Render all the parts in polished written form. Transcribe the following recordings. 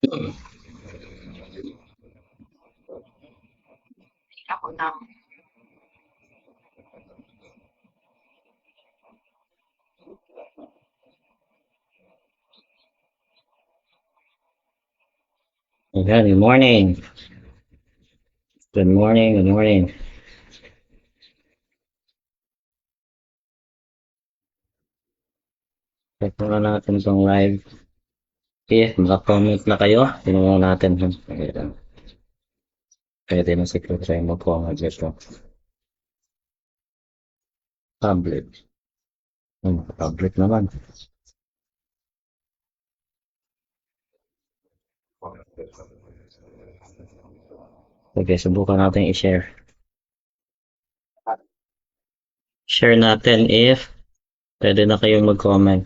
Ako lang. Ayan, good morning. Good morning, good morning. Check muna natin itong live. Okay, maka-comment na kayo. Tinungan natin. Ayan. Pwede na si Chris ay mag-comment dito. Tablet. Tablet naman. Okay, subukan natin i-share. Share natin if pwede na kayong mag-comment.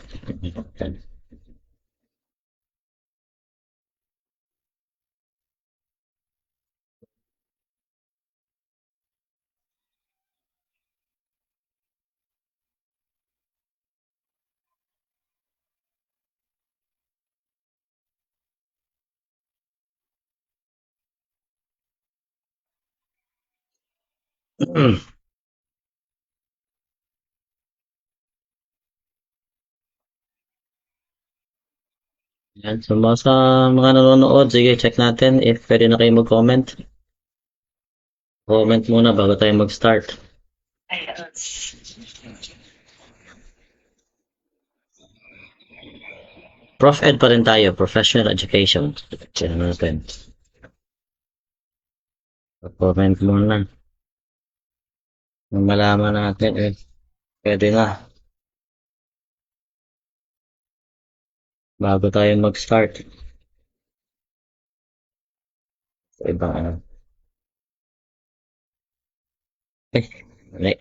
Yan, so sa mga nanonood, sige, check natin if pwede na kayo mag-comment. Comment muna bago tayo mag-start. Ayan. Prof Ed pa rin tayo, professional education. Check natin. Comment muna. Nung malaman natin, pwede na. Bago tayo mag-start. Sa ibang ano. Mali.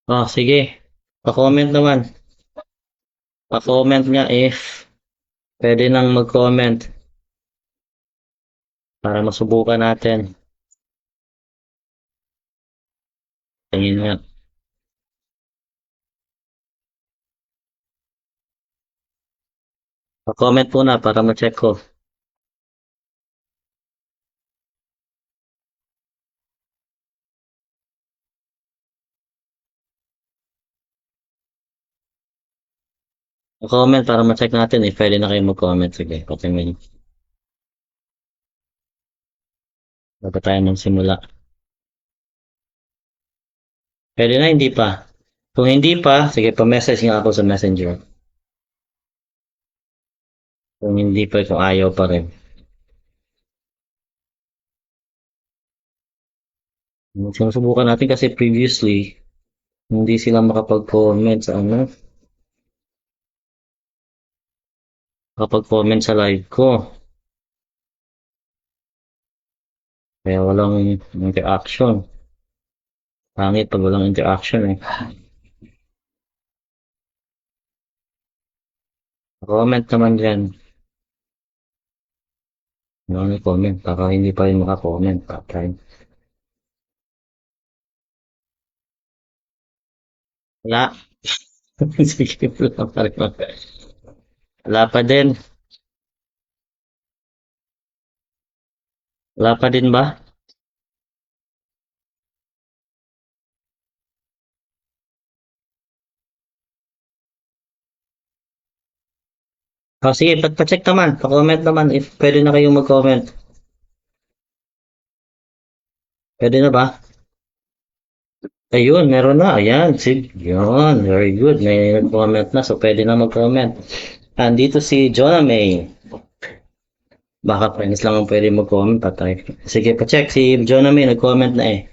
Oh, sige. Pa-comment naman. Pa-comment nga if pwede nang mag-comment para masubukan natin. Tingin nga. Pa-comment po na para ma-check ko. Pa-comment para ma-check natin if pwede na kayo mag-comment. Sige, patingin. Bago tayo magsimula. Pwede na, hindi pa. Kung hindi pa, sige, pa-message nga ako sa messenger. Kung hindi pa, kung ayaw pa rin. Sinusubukan natin kasi previously, hindi sila makapag-comment sa ano. Makapag-comment sa live ko. Kaya walang interaction. Pangit pag walang interaction eh. Comment naman dyan. Yung comment, baka hindi pa rin makakomment. Okay. Wala. Sige, wala pa rin. Wala pa din. Wala pa din ba? Oh, sige, pa-check naman. Pa-comment naman if pwede na kayong mag-comment. Pwede na ba? Ayun, meron na. Ayan, sige. Yun, very good. May nag-comment na, so pwede na mag-comment. Andito si Jonah May. Baka friends lang ang pwede mag-comment, patay. Sige, pa-check. Si Jonah May, nag-comment na eh.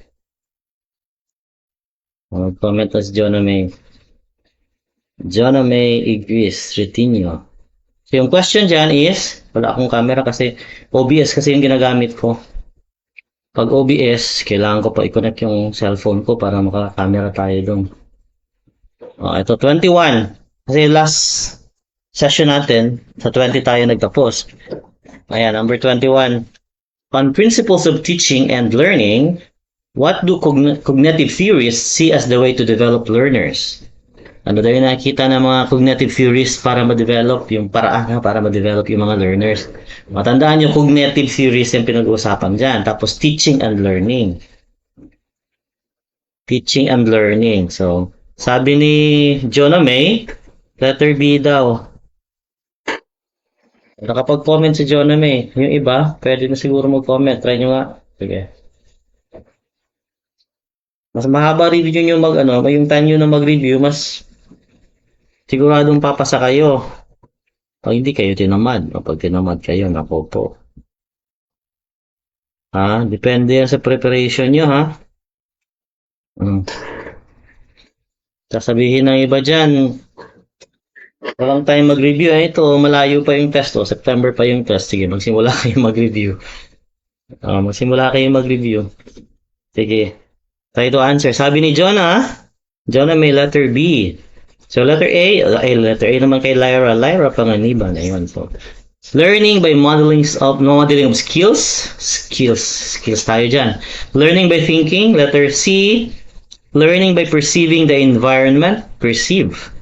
Nag-comment na si Jonah May. Jonah May Igris Retinho. So yung question dyan is, wala akong camera kasi OBS kasi yung ginagamit ko. Pag OBS, kailangan ko pa i-connect yung cellphone ko para maka-camera tayo doon. Ito 21. Kasi last session natin, sa 20 tayo nagtapos. Ayan, number 21. On principles of teaching and learning, what do cognitive theorists see as the way to develop learners? Ano daw yung nakikita ng mga cognitive theories para ma-develop yung paraan para ma-develop yung mga learners. Matandaan yung cognitive theories yung pinag-uusapan dyan. Tapos teaching and learning. Teaching and learning. So, sabi ni Jonah May, letter B daw. Nakapag-comment si Jonah May. Yung iba, pwede na siguro mag-comment. Try nyo nga. Sige. Mas mahaba review nyo yung time nyo na mag-review, mas siguradong papasa kayo. Pag hindi kayo tinamad. Pag tinamad kayo, nako po. Ha? Depende yan sa preparation nyo, ha? Sasabihin ng iba dyan, walang time mag-review. Ito, malayo pa yung test. September pa yung test. Sige, magsimula kayo mag-review. Magsimula kayo mag-review. Sige. Try to answer. Sabi ni Jonah may letter B. So, letter A naman kay Lyra. Lyra Panganiban. Ayun. So, learning by modeling of skills. Skills tayo dyan. Learning by thinking. Letter C. Learning by perceiving the environment. Perceive.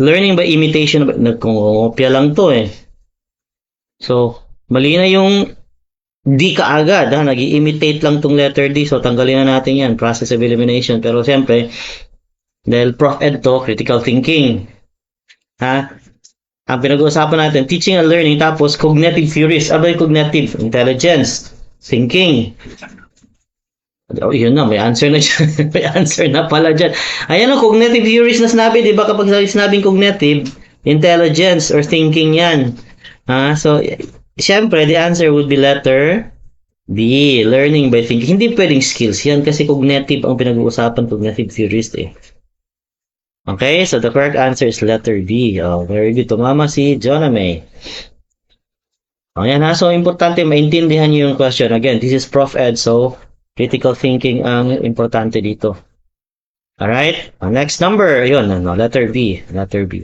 Learning by imitation. Nagkongopya lang to eh. So, mali na yung D kaagad, nag-i-imitate lang tong letter D. So, tanggalin na natin yan. Process of elimination. Pero, siyempre, dahil Prof. Ed to, critical thinking. Ang pinag-uusapan natin, teaching and learning. Tapos, cognitive theories. Ano yung cognitive? Intelligence. Thinking. Yun na, may answer na dyan. May answer na pala dyan. Ayan o, cognitive theories na sinabi. Diba kapag sinabing cognitive, intelligence or thinking yan. So, siyempre, the answer would be letter B, learning by thinking. Hindi pwedeng skills yan kasi cognitive ang pinag-uusapan, cognitive theories eh. Okay, so the correct answer is letter B. Very good. Tumama si Jonah May. Ayan ha, so importante maintindihan niyo yung question. Again, this is Prof. Ed, so critical thinking ang importante dito. Alright, next number, yun, letter B. Letter B.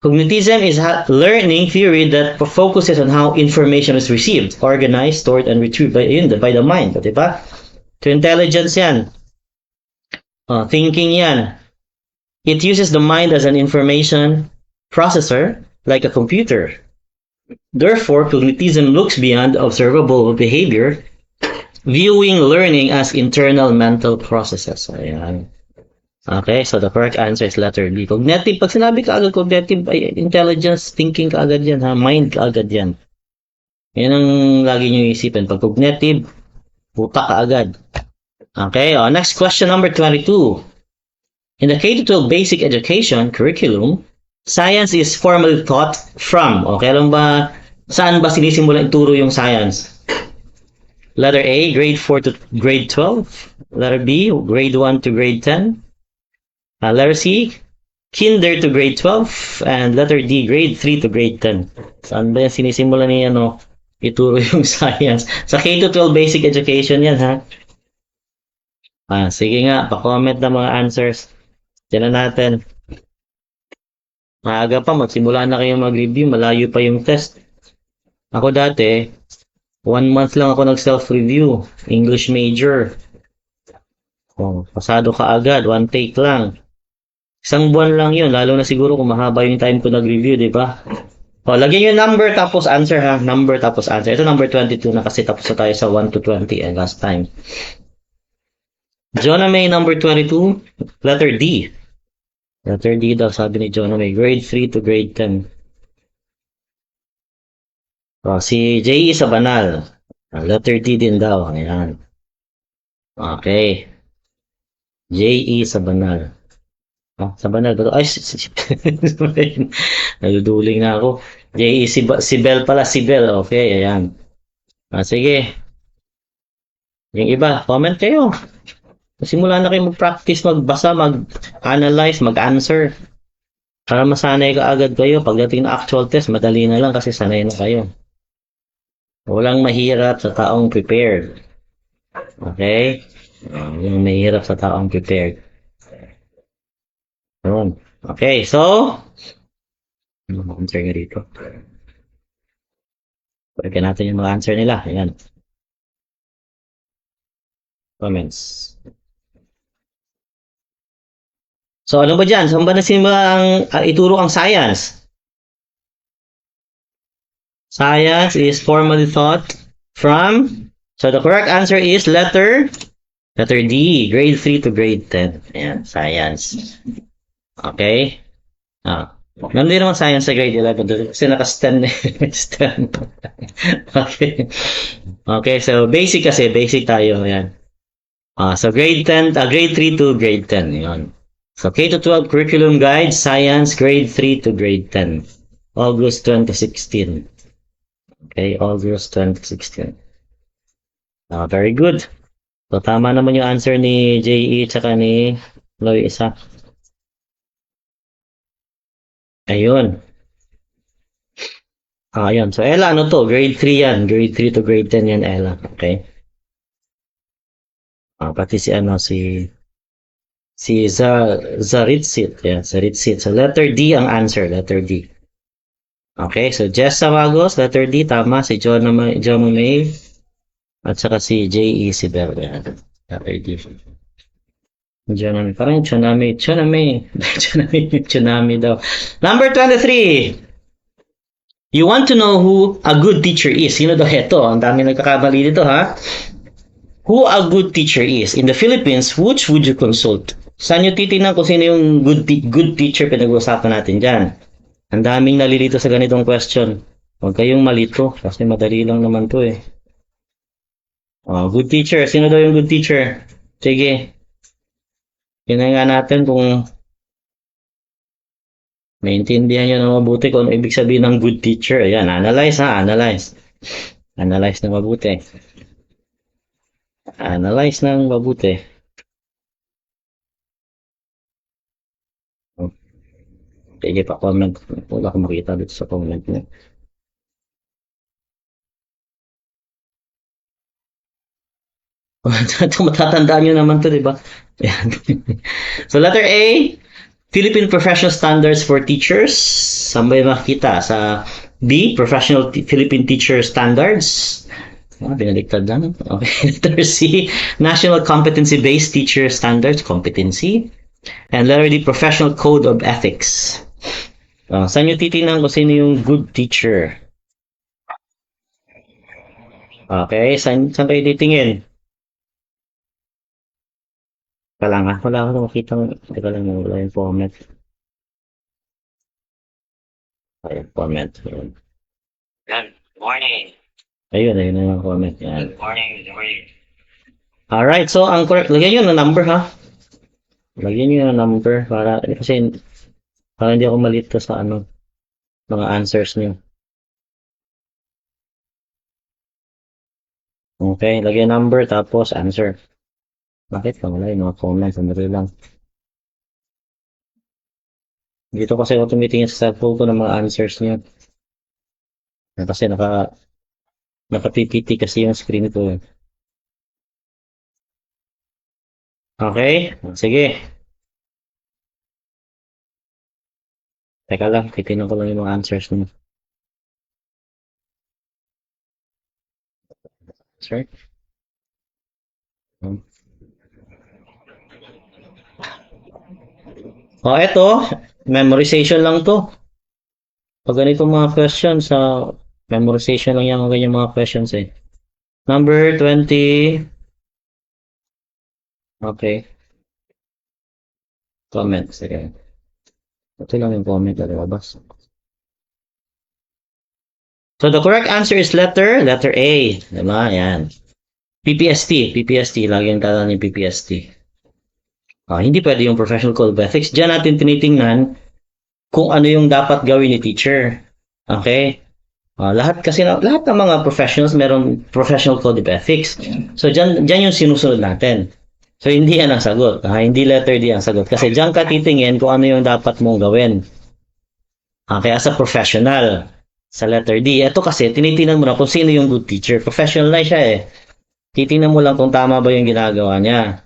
Cognitism is learning theory that focuses on how information is received, organized, stored, and retrieved by the mind. Diba? So, intelligence yan. Thinking yan. It uses the mind as an information processor, like a computer. Therefore, cognitism looks beyond observable behavior, viewing learning as internal mental processes. Ayan. Okay, so the correct answer is letter B. Cognitive, pag sinabi ka agad cognitive, ay intelligence, thinking ka agad yan, mind ka agad yan. Yan ang lagi nyo isipin. Pag cognitive, puta ka agad. Okay, next question number 22. In the K-12 basic education curriculum, science is formally taught from. Okay, alam ba, saan ba sinisimula ituro yung science? Letter A, grade 4 to grade 12. Letter B, grade 1 to grade 10. Letter C, kinder to grade 12. And letter D, grade 3 to grade 10. Saan ba yan sinisimula niya ituro yung science? Sa K-12 basic education yan, ha? Sige nga, pa-comment na mga answers. Tiyan natin. Maaga pa, magsimula na kayo mag-review. Malayo pa yung test. Ako dati, 1 month lang ako nag-self-review. English major. Pasado ka agad, 1 take lang. Isang buwan lang yun, lalo na siguro kung mahaba yung time ko nag-review, di ba? Lagyan yung number tapos answer ha. Number tapos answer. Ito number 22 na kasi tapos na tayo sa 1 to 20 and last time. Jonah May number 22, letter D. Letter D daw sabi ni Jonah May, grade 3 to grade 10. Si J.E. Sabanal. Letter D din daw. Ayan. Okay. J.E. Sabanal. Sabanal ba ito? Ay, naduduling na ako. J.E. Sibel pala. Sibel. Okay, ayan. Sige. Yung iba, comment kayo. Simula na kayo mag-practice, magbasa, mag-analyze, mag-answer. Para masanay ka agad kayo. Pagdating na actual test, madali na lang kasi sanay na kayo. Walang mahirap sa taong prepared. Okay? Yung mahirap sa taong prepared. Okay, so ano ma-answer nga dito? Pwede natin yung mga answer nila. Ayan. Comments. So, ano ba dyan? Saan ba nasimula ang ituro ang science? Science is formally taught from... So, the correct answer is letter D, grade 3 to grade 10. Ayan, science. Okay? Meron din naman science sa grade 11 doon kasi naka-STEM. STEM. Okay. Okay, so basic kasi, basic tayo. Ayan. So grade 10, grade 3 to grade 10. Ayan. So K to 12 curriculum guide, science, grade 3 to grade 10. August 2016. Okay, August 2016. Very good. So tama naman yung answer ni JE tsaka ni Loisa. Ayun. Ayun. So Ella, ano to? Grade 3 yan. Grade 3 to grade 10 yan, Ella. Okay. Pati si Zaritsit. Yeah, Zaritsit. So letter D ang answer. Letter D. Okay, so Jess Samagos, letter D, tama. Si John May. At saka si J.E. Sibel. Letter D. Tsunami. Parang tsunami. Tsunami daw. Number 23. You want to know who a good teacher is. Sino daw ito? Ang dami nagkakamali dito, ha? Who a good teacher is. In the Philippines, which would you consult? Saan nyo titignan kung sino yung good teacher pinag-uusapan natin dyan? Ang daming nalilito sa ganitong question. Huwag kayong malito kasi madali lang naman to eh. Good teacher. Sino daw yung good teacher? Sige. Tingnan nga natin kung maintindihan nyo na mabuti kung ano ibig sabihin ng good teacher. Ayan, analyze ha, analyze. Analyze na mabuti. Analyze ng mabuti. Sige pa, comment. Wala akong makita dito sa comment niya. Matatandaan nyo naman to, di ba? So, letter A, Philippine Professional Standards for Teachers. Saan ba yung makikita? Sa B, Professional Philippine Teacher Standards. Binaliktad lang. Okay. Letter C, National Competency-Based Teacher Standards, competency. And letter D, Professional Code of Ethics. Saan nyo titingnan kung sino yung good teacher? Okay, saan kayo titingin? Wala akong makita. Teka lang, wala yung comment. Ayun, comment. Ayun. Good morning. Ayun na yung comment. Yan. Good morning. Alright, so ang correct, lagyan nyo ng number ha. Lagyan nyo ng number kasi para hindi ako malito sa mga answers nyo. Okay, lagyan number tapos answer. Bakit ka wala yung mga comments? Sandali lang. Dito kasi ako tumitingin sa cellphone ko ng mga answers niyo. Kasi naka-PPT kasi yung screen ko. Okay? Sige. Teka lang, titignan ko lang yung mga answers niyo. Sir? Eto, memorization lang to. Pag ganito mga questions, memorization lang yan ganyan mga questions eh. Number 20. Okay. Comment. Sige. Ito lang yung comment na lumabas. So the correct answer is letter A. Diba? Yan. PPST. Lagyan tala ni PPST. Hindi pwede yung Professional Code of Ethics. Diyan natin tinitingnan kung ano yung dapat gawin ni teacher. Okay? Lahat ng mga professionals meron Professional Code of Ethics. So diyan yung sinusunod natin. So hindi yan ang sagot. Hindi letter D ang sagot. Kasi diyan ka titingin kung ano yung dapat mong gawin. Kaya sa professional, sa letter D. Ito kasi, tinitingnan mo na kung sino yung good teacher. Professional na siya eh. Titingnan mo lang kung tama ba yung ginagawa niya.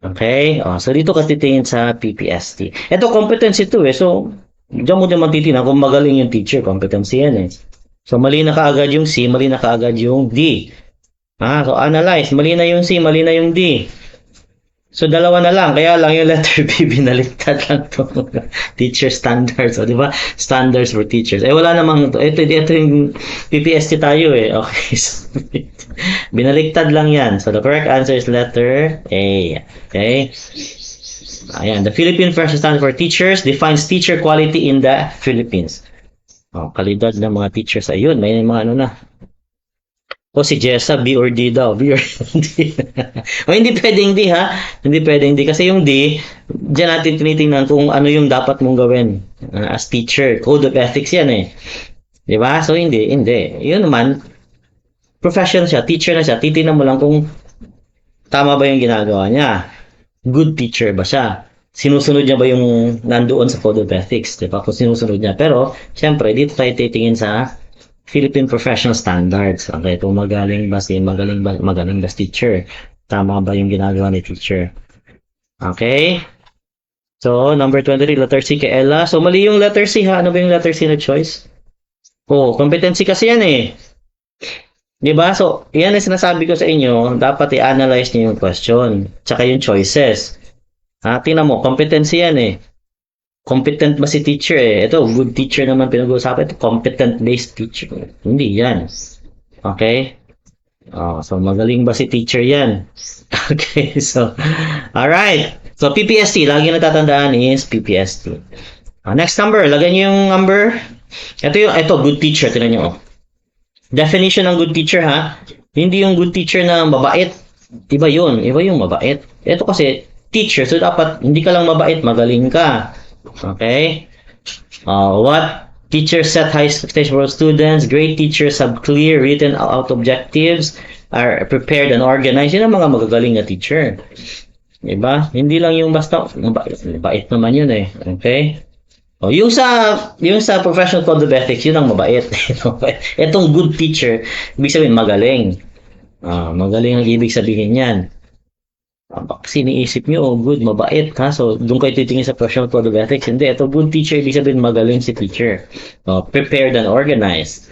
Okay? So dito ka titingin sa PPST. Ito, competency to eh. So, diyan mo naman titingnan kung magaling yung teacher. Competency yan eh. So, mali na kaagad yung C, mali na kaagad yung D. So analyze. Mali na yung C, mali na yung D. So, dalawa na lang. Kaya lang yung letter B, binaliktad lang to. Teacher standards. O, di ba? Standards for teachers. Eh, wala namang, ito yung PPST tayo eh. Okay. So, binaliktad lang yan. So, the correct answer is letter A. Okay? Ayan. The Philippine Professional Standard for Teachers defines teacher quality in the Philippines. Oh, kalidad ng mga teachers. Ayun, may mga ano na. O si Jessa, B or D daw. B or D. O hindi pwedeng D ha. Hindi pwedeng D. Kasi yung D, dyan natin tinitingnan kung ano yung dapat mong gawin as teacher. Code of ethics yan eh. Di ba? So hindi. Yun naman, profession siya. Teacher na siya. Titingnan mo lang kung tama ba yung ginagawa niya. Good teacher ba siya? Sinusunod niya ba yung nandoon sa code of ethics? Di ba? Kung sinusunod niya. Pero, syempre, dito tayo titingin sa Philippine Professional Standards. Okay, kung magaling ba si teacher? Tama ba yung ginagawa ni teacher? Okay? So, number 23, letter C kay Ella. So, mali yung letter C ha. Ano ba yung letter C na choice? Oh, competency kasi yan eh. Diba? So, yan ang sinasabi ko sa inyo. Dapat i-analyze niyo yung question. Tsaka yung choices. Ha? Tingnan mo, competency yan eh. Competent ba si teacher eh? Ito, good teacher naman pinag-uusapan. Ito, competent-based teacher. Hindi yan. Okay? Oh, so, magaling ba si teacher yan? Okay, so, alright. So, PPST, lagi natatandaan is PPST. Next number, lagyan niyo yung number. Ito, good teacher. Tingnan niyo. Oh. Definition ng good teacher ha. Hindi yung good teacher na mabait. Iba yun. Iba yung mabait. Ito kasi, teacher. So, dapat, hindi ka lang mabait, magaling ka. Okay? What teachers set high expectations for students? Great teachers have clear written out objectives, are prepared and organized. Yun ang mga magagaling na teacher. Diba? Hindi lang yung basta, mabait naman yun eh. Okay? Yung sa professional code of ethics, yun ang mabait. Itong good teacher, ibig sabihin magaling. Magaling ang ibig sabihin yan. Kasi iniisip nyo, good, mabait, ha? So, doon kayo titingin sa professional code of ethics. Hindi, ito good teacher, ibig sabihin magaling si teacher. Prepared and organized.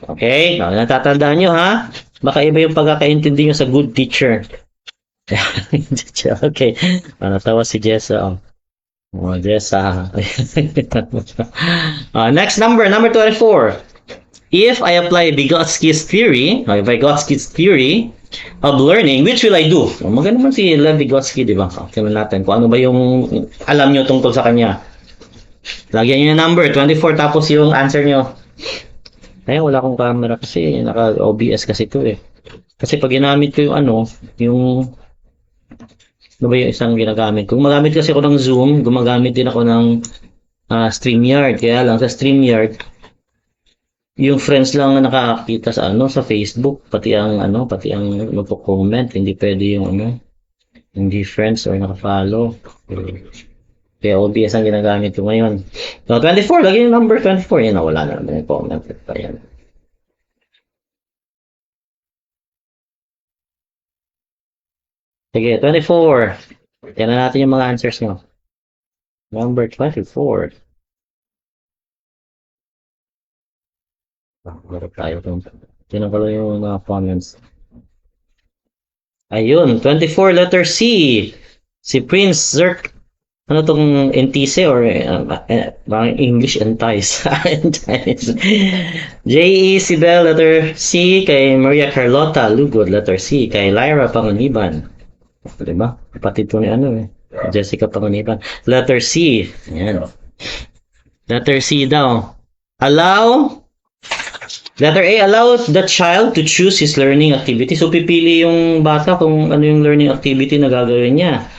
Okay? Natatandaan nyo, ha? Baka iba yung pagkakaintindi nyo sa good teacher. Okay. Natawa si Jessa. Jessa. Next number 24. If I apply Vygotsky's theory of learning, which will I do? Maganda naman si Lev Vygotsky, di ba? Tingnan natin kung ano ba yung alam nyo tungkol sa kanya. Lagyan nyo yung number, 24, tapos yung answer nyo. Kaya wala akong camera kasi naka-OBS kasi ito eh. Kasi pag ginamit ko yung ano ba yung isang ginagamit ko? Gumagamit kasi ako ng Zoom, gumagamit din ako ng StreamYard. Kaya lang sa StreamYard, yung friends lang na nakakita sa sa Facebook, pati ang magko-comment, hindi pwede yung hindi friends or naka-follow. Kaya OBS ang ginagamit ko ngayon. So 24, lagi yung number 24. Yan, wala na naman yung comment pa yan. Sige, 24. Yan na natin yung mga answers nyo. Number 24. Meron tayo kung tinan ko lang yung mga comments. Ayun, 24 letter C. Si Prince Zerk. Ano tong Entice or English Entice? Entice. J.E. Sibel letter C. Kay Maria Carlota Lugod letter C. Kay Lyra Panganiban. Diba? Kapatid ko ni Jessica Panganiban. Letter C. Ayan. Letter C daw. Letter A, allow the child to choose his learning activity. So, pipili yung bata kung ano yung learning activity na gagawin niya.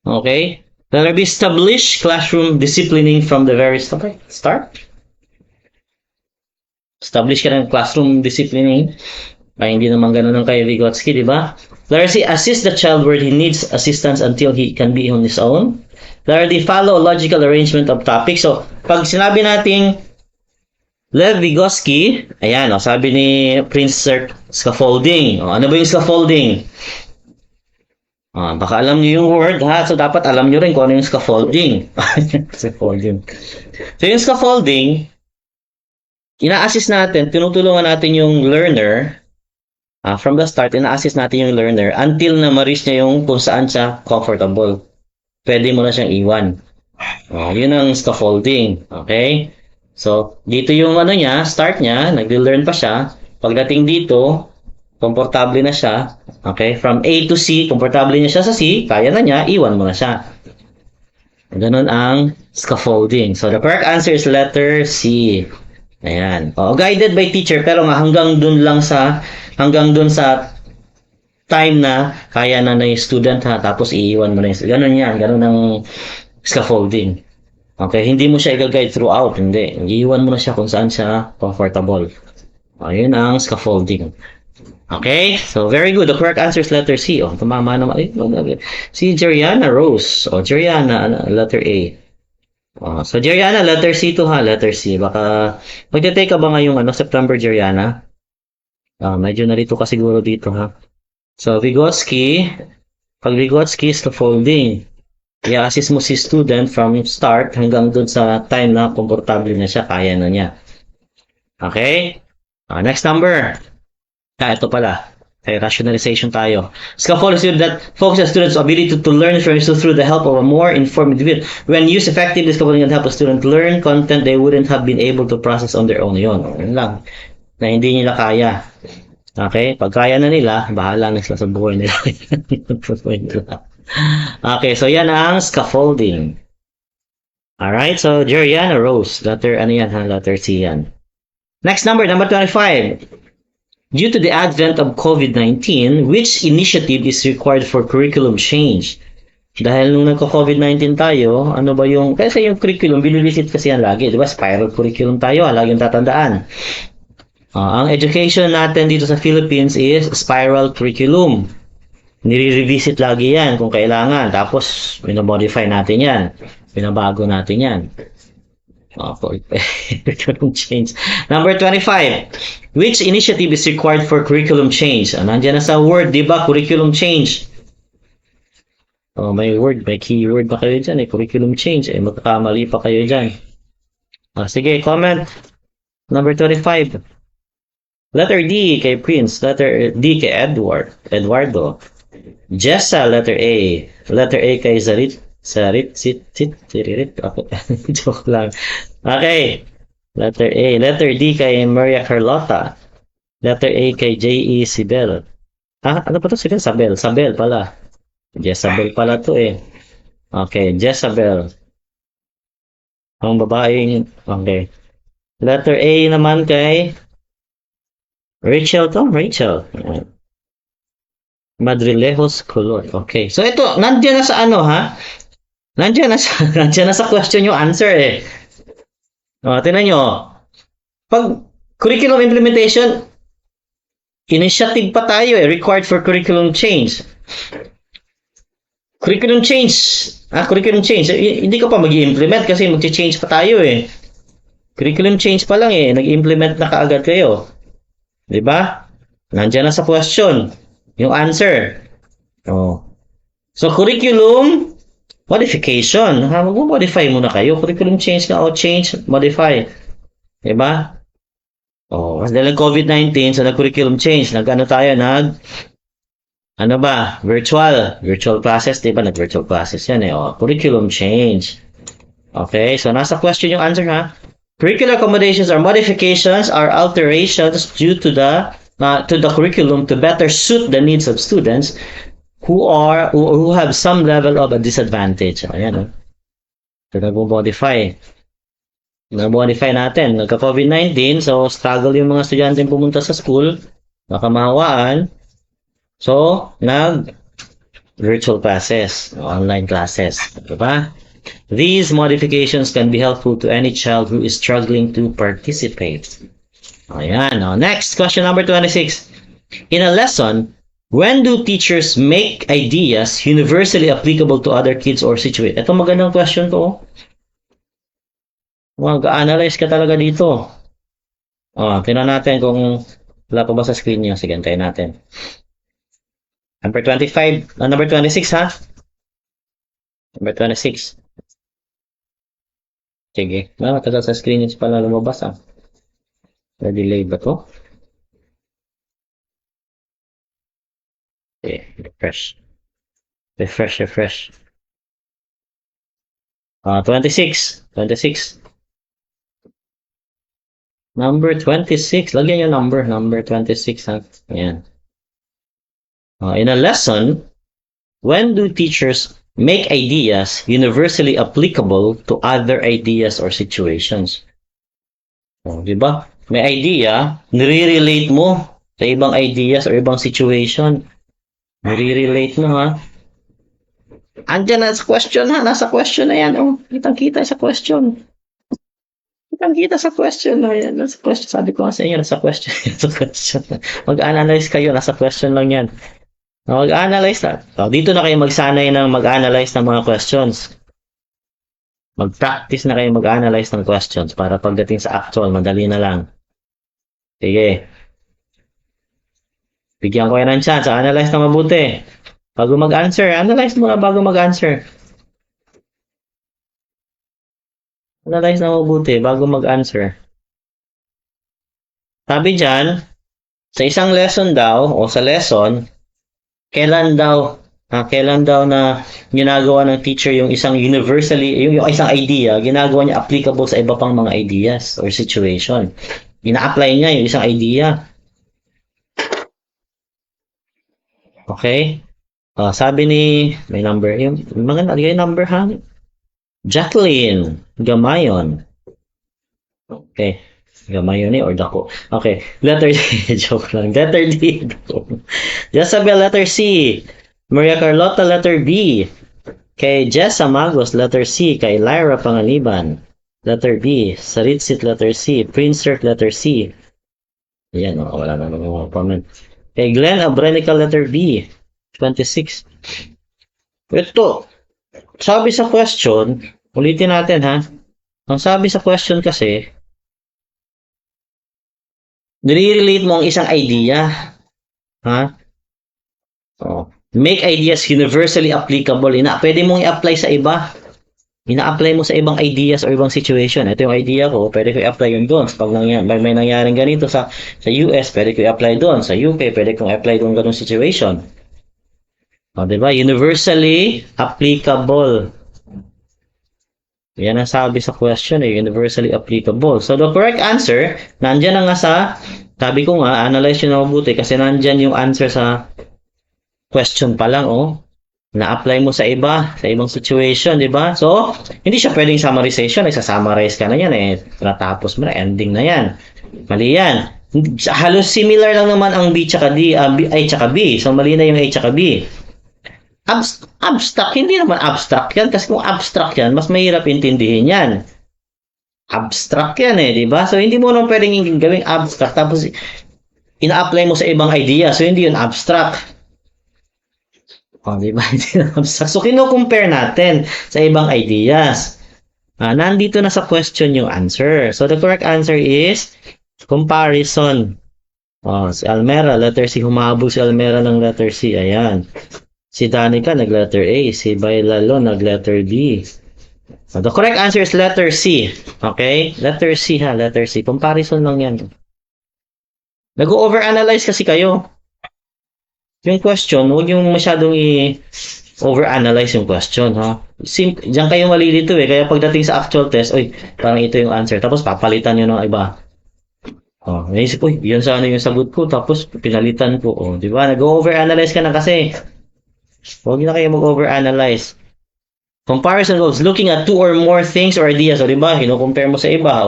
Okay? Letter B, establish classroom disciplining from the very start. Establish ka ng classroom disciplining. Ay, hindi naman ganun ng kay Vygotsky, di ba? Letter C, assist the child where he needs assistance until he can be on his own. Letter D, follow a logical arrangement of topics. So, pag sinabi nating Lev Vygotsky, ayan, sabi ni Prince Zerk, scaffolding. Ano ba yung scaffolding? Baka alam niyo yung word, ha? So, dapat alam niyo rin kung ano yung scaffolding. Scaffolding. So, yung scaffolding, ina-assist natin, tinutulungan natin yung learner From the start, ina-assist natin yung learner until na ma-reach niya yung kung saan siya comfortable. Pwede mo na siyang iwan. Yun ang scaffolding. Okay? So, dito yung ano niya, start niya, nag-learn pa siya. Pagdating dito, komportable na siya. Okay? From A to C, komportable na siya sa C, kaya na niya, iwan mo na siya. Ganun ang scaffolding. So, the correct answer is letter C. Ayan. Guided by teacher, pero nga hanggang dun sa time na kaya na yung student ha, tapos iiwan mo na yung, ganun yan, ganun ang scaffolding. Okay, hindi mo siya i-guide throughout, hindi. Iiwan mo na siya kung saan siya comfortable. Ayun ang scaffolding. Okay, so very good. The correct answer is letter C. Tumama naman. Si Jeriana Rose. Jeriana, letter A. So Jeriana, letter C to ha, letter C. Baka, magte-take ka ba ngayong September, Jeriana? Medyo narito ka siguro dito ha. So Vygotsky, pag Vygotsky is scaffolding. I-assist mo si student from start hanggang dun sa time na komportable na siya, kaya na niya. Okay? Next number. Ito pala. Rationalization tayo. Scaffolding student that focuses students' ability to learn information through the help of a more informed individual. When used effectively, scaffolding can help a student learn content they wouldn't have been able to process on their own. Yun lang. Na hindi nila kaya. Okay? Pag kaya na nila, bahala na sila sa buhay nila. Okay, so yan ang scaffolding. Alright, so Jeriana Rose. Letter C yan. Next number 25. Due to the advent of COVID-19, which initiative is required for curriculum change? Dahil nung nagko-COVID-19 tayo, ano ba yung, kasi yung curriculum, binivisit kasi yan lagi, di ba? Spiral curriculum tayo, laging tatandaan. Ang education natin dito sa Philippines is spiral curriculum. Nire-revisit lagi yan kung kailangan. Tapos, minamodify natin yan. Binabago natin yan. Curriculum change. Number 25. Which initiative is required for curriculum change? Nandiyan na sa word, di ba? Curriculum change. May word, may keyword pa kayo dyan. Curriculum change. Magkakamali pa kayo dyan. Sige, comment. Number 25. Letter D kay Prince. Letter D kay Eduardo. Jessa, letter A. Letter A kay Zarit. Joke lang. Okay. Letter A. Letter D kay Maria Carlota. Letter A kay J.E. Sibel. Ano pa to? Sabel. Sabel pala. Jezabel pala to eh. Okay. Jezabel. Ang babaeng. Okay. Letter A naman kay Rachel to? Rachel. Madrilejos Color. Okay. So ito, nandiyan na sa nandiyan na sa question yung answer eh. Tingnan nyo. Pag curriculum implementation, initiative pa tayo eh. Required for curriculum change. Curriculum change. Curriculum change. Hindi ka pa mag-i-implement kasi mag-change pa tayo eh. Curriculum change pa lang eh. Nag-implement na kaagad kayo. Diba? Nandiyan na sa question. Yung answer. So, curriculum modification. Mag-modify muna kayo. Curriculum change na. Change, modify. Diba? Dahil COVID-19, so nag-curriculum change. Virtual classes. Diba? Nag-virtual classes yan eh. Curriculum change. Okay, so nasa question yung answer ha. Curricular accommodations or modifications are alterations due to the curriculum to better suit the needs of students who have some level of a disadvantage. Ayan. So nag-modify. Nag-modify natin. Nagka-COVID-19, so struggle yung mga estudyante pumunta sa school, nakamahawaan. So, virtual classes, online classes. Diba? These modifications can be helpful to any child who is struggling to participate. Ayan. Next, question number 26. In a lesson, when do teachers make ideas universally applicable to other kids or situations? Ito magandang question to. Mag-analyze ka talaga dito. Tingnan natin kung wala pa ba sa screen niyo. Sige, antayin natin. Number 25. Number 26 ha? Number 26. Sige. Matagal sa screen niyo pala lumabas ha. Na-delay ba to? Okay, refresh. Refresh. 26. Number 26. Lagyan yung number. Number 26. Ha? Ayan. In a lesson, when do teachers make ideas universally applicable to other ideas or situations? Di ba? May idea, nire-relate mo sa ibang ideas or ibang situation. Nire-relate mo, ha? Andiyan na sa question, ha? Nasa question na yan. Oh, kitang-kita sa question. Kitang-kita sa question na yan. Nasa question. Sabi ko nga sa inyo, nasa question. Nasa question. Mag-analyze kayo. Nasa question lang yan. Mag-analyze na. So, dito na kayo magsanay ng mag-analyze ng mga questions. Mag-practice na kayo mag-analyze ng questions para pagdating sa actual, madali na lang. Sige. Bigyan ko kayo ng chance. Analyze na mabuti. Bago mag-answer, analyze muna bago mag-answer. Analyze na mabuti bago mag-answer. Sabi dyan, sa isang lesson daw, o sa lesson, kailan daw na ginagawa ng teacher yung isang universally, yung isang idea, ginagawa niya applicable sa iba pang mga ideas or situation. Ina-apply niya yung isang idea. Okay? Sabi ni, may number, yung mga nalagay number ha? Jacqueline Gamayon. Okay. Gamayon or Dako. Okay. Letter D. Joke lang. Letter D. Jezabel, letter C. Maria Carlota, letter B. Kay Jessa Magos, letter C. Kay Lyra Pangaliban, letter B. Saritsit, letter C. Prince Cirque, letter C. Ayan, wala na mga comment. Kay Glenn Abrenica, letter B. 26. Ito, sabi sa question, ulitin natin ha. Ang sabi sa question kasi, nire-relate mo ang isang idea. Ha? Make ideas universally applicable. Pwede mong i-apply sa iba. Ina-apply mo sa ibang ideas or ibang situation. Ito yung idea ko, pwede ko i-apply yun doon. Pag may nangyaring ganito sa US, pwede ko i-apply doon. Sa UK, pwede kong i-apply doon ganung situation. Diba? Universally applicable. Yan ang sabi sa question, universally applicable. So, the correct answer, nandyan na nga sabi ko nga, analyze nyo na mabuti kasi nandyan yung answer sa question pa lang, na-apply mo sa ibang situation, di ba? So, hindi siya pwedeng summarization, isa-summarize ka na yan, natapos mo na, ending na yan. Mali yan. Halos similar lang naman ang B tsaka D, A tsaka B. So, mali na yung A tsaka B. Abstract, hindi naman abstract yan kasi kung abstract yan, mas mahirap intindihin yan. Abstract yan di ba? So, hindi mo naman pwedeng gawing abstract tapos ina-apply mo sa ibang idea. So, hindi yun abstract. Di ba? Hindi yun abstract. So, kino-compare natin sa ibang ideas. Nandito na sa question yung answer. So, the correct answer is comparison. Si Almera, letter C. Humabog si Almera ng letter C. Ayan. Si Danica nag-letter A. Si Bailalo nag-letter D. So, the correct answer is letter C. Okay? Letter C ha. Letter C. Comparison lang yan. Nag-overanalyze kasi kayo. Yung question, huwag yung masyadong i-overanalyze yung question, ha? Diyan kayo malilito Kaya pagdating sa actual test, parang ito yung answer. Tapos papalitan nyo ng iba. Naisip, yun sana yung sagot ko. Tapos pinalitan ko. Di ba? Nag-overanalyze ka na kasi. Huwag na kayo mag-overanalyze. Comparison goes looking at two or more things or ideas. Di ba? Hino-compare mo sa iba.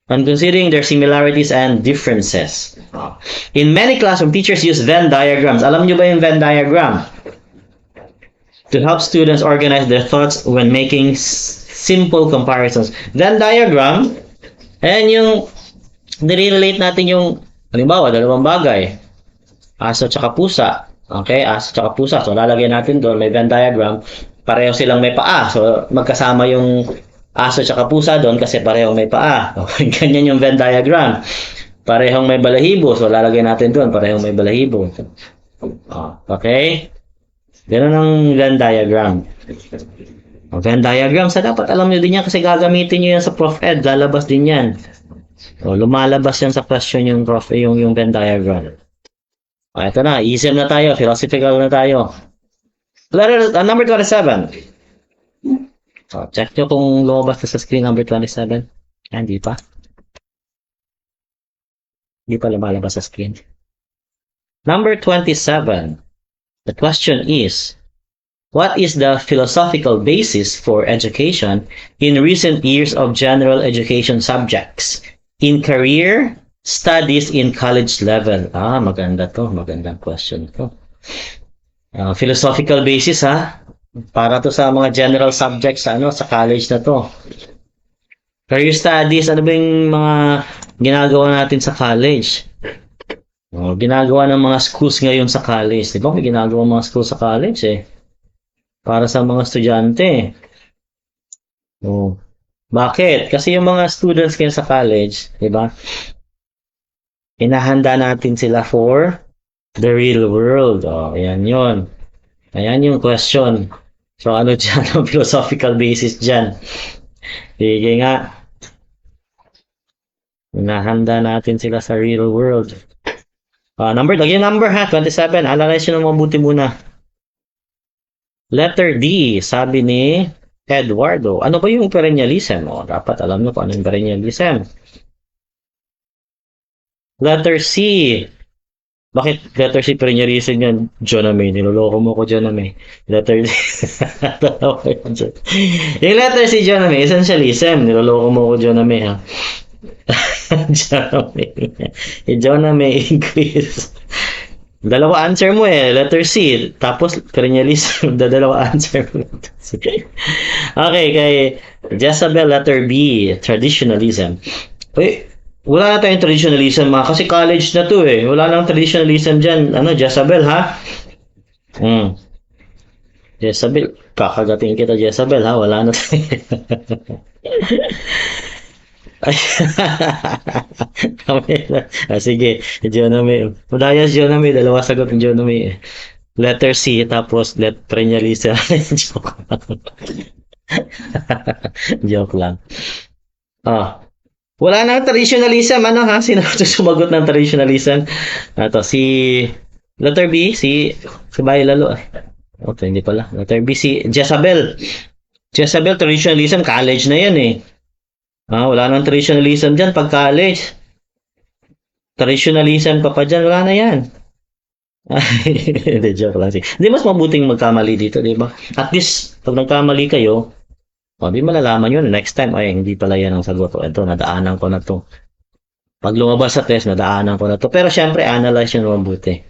And considering their similarities and differences. In many classroom, teachers use Venn diagrams. Alam nyo ba yung Venn diagram? To help students organize their thoughts when making simple comparisons. Venn diagram, ayan yung nire-relate natin yung, halimbawa, dalawang bagay. Aso tsaka pusa. Okay, aso tsaka pusa. So, lalagay natin doon, may Venn diagram. Pareho silang may paa. So, magkasama yung aso tsaka pusa doon kasi parehong may paa. Okay, ganyan yung Venn diagram. Parehong may balahibo. So, lalagay natin doon, parehong may balahibo. Okay? Ganun ang Venn diagram. Venn diagram, dapat alam nyo din yan kasi gagamitin nyo yan sa Prof Ed. Lalabas din yan. Lumalabas yan sa question yung Venn diagram. Ito na, ism na tayo, philosophical na tayo. Number 27. Check nyo kung lumabas na sa screen number 27. Hindi pa. Hindi pa lumalabas sa screen. Number 27. The question is, what is the philosophical basis for education in recent years of general education subjects in career, studies in college level? Maganda to. Magandang question to. Philosophical basis, para to sa mga general subjects sa college na to. Career studies, ano ba yung mga ginagawa natin sa college? Ginagawa ng mga schools ngayon sa college. Di ba? May ginagawa mga schools sa college para sa mga estudyante. Bakit? Kasi yung mga students ngayon sa college, di ba? Inahanda natin sila for the real world. Ayan yun. Ayan yung question. So, ano dyan? Ang philosophical basis dyan? Sige nga. Inahanda natin sila sa real world. Lagyan number 27. Analyze nyo ng mabuti muna. Letter D, sabi ni Eduardo. Ano ba yung perennialism? Dapat alam nyo kung ano yung perennialism. Letter C. Bakit letter C perennialism yan? Joname. Niloloko mo ko, Joname. Letter D. Yung letter C, Joname. Essentialism. Niloloko mo ko, Joname, ha? Joname increase. Dalawa answer mo letter C. Tapos perennialism, dalawa answer mo. Okay, kay Jezabel, letter B, traditionalism. Wala na tayong traditionalism kasi college na to Wala nang traditionalism dyan. Jezabel, ha? Jezabel, kakagating kita, Jezabel, ha? Wala na tayo. Sige, Joname. Udayas Joname, dalawa sagot ng Joname. Letter C, tapos perennialism. Joke lang. Joke lang. Wala na traditionalism. Sino sumagot ng traditionalism? Si letter B, si Bailalo. Hindi pala. Letter B, si Jezabel. Jezabel, traditionalism, college na yan wala nang traditionalism dyan pag college. Traditionalism ka pa dyan, wala na yan. Hindi, joke lang. Hindi, mas mabuting magkamali dito, di ba? At least, pag nagkamali kayo, di malalaman yun. Next time, hindi pala yan ang sagot. Ito, nadaanan ko na to. Pag lumabas sa test, nadaanan ko na to. Pero syempre, analyze yun mabuti.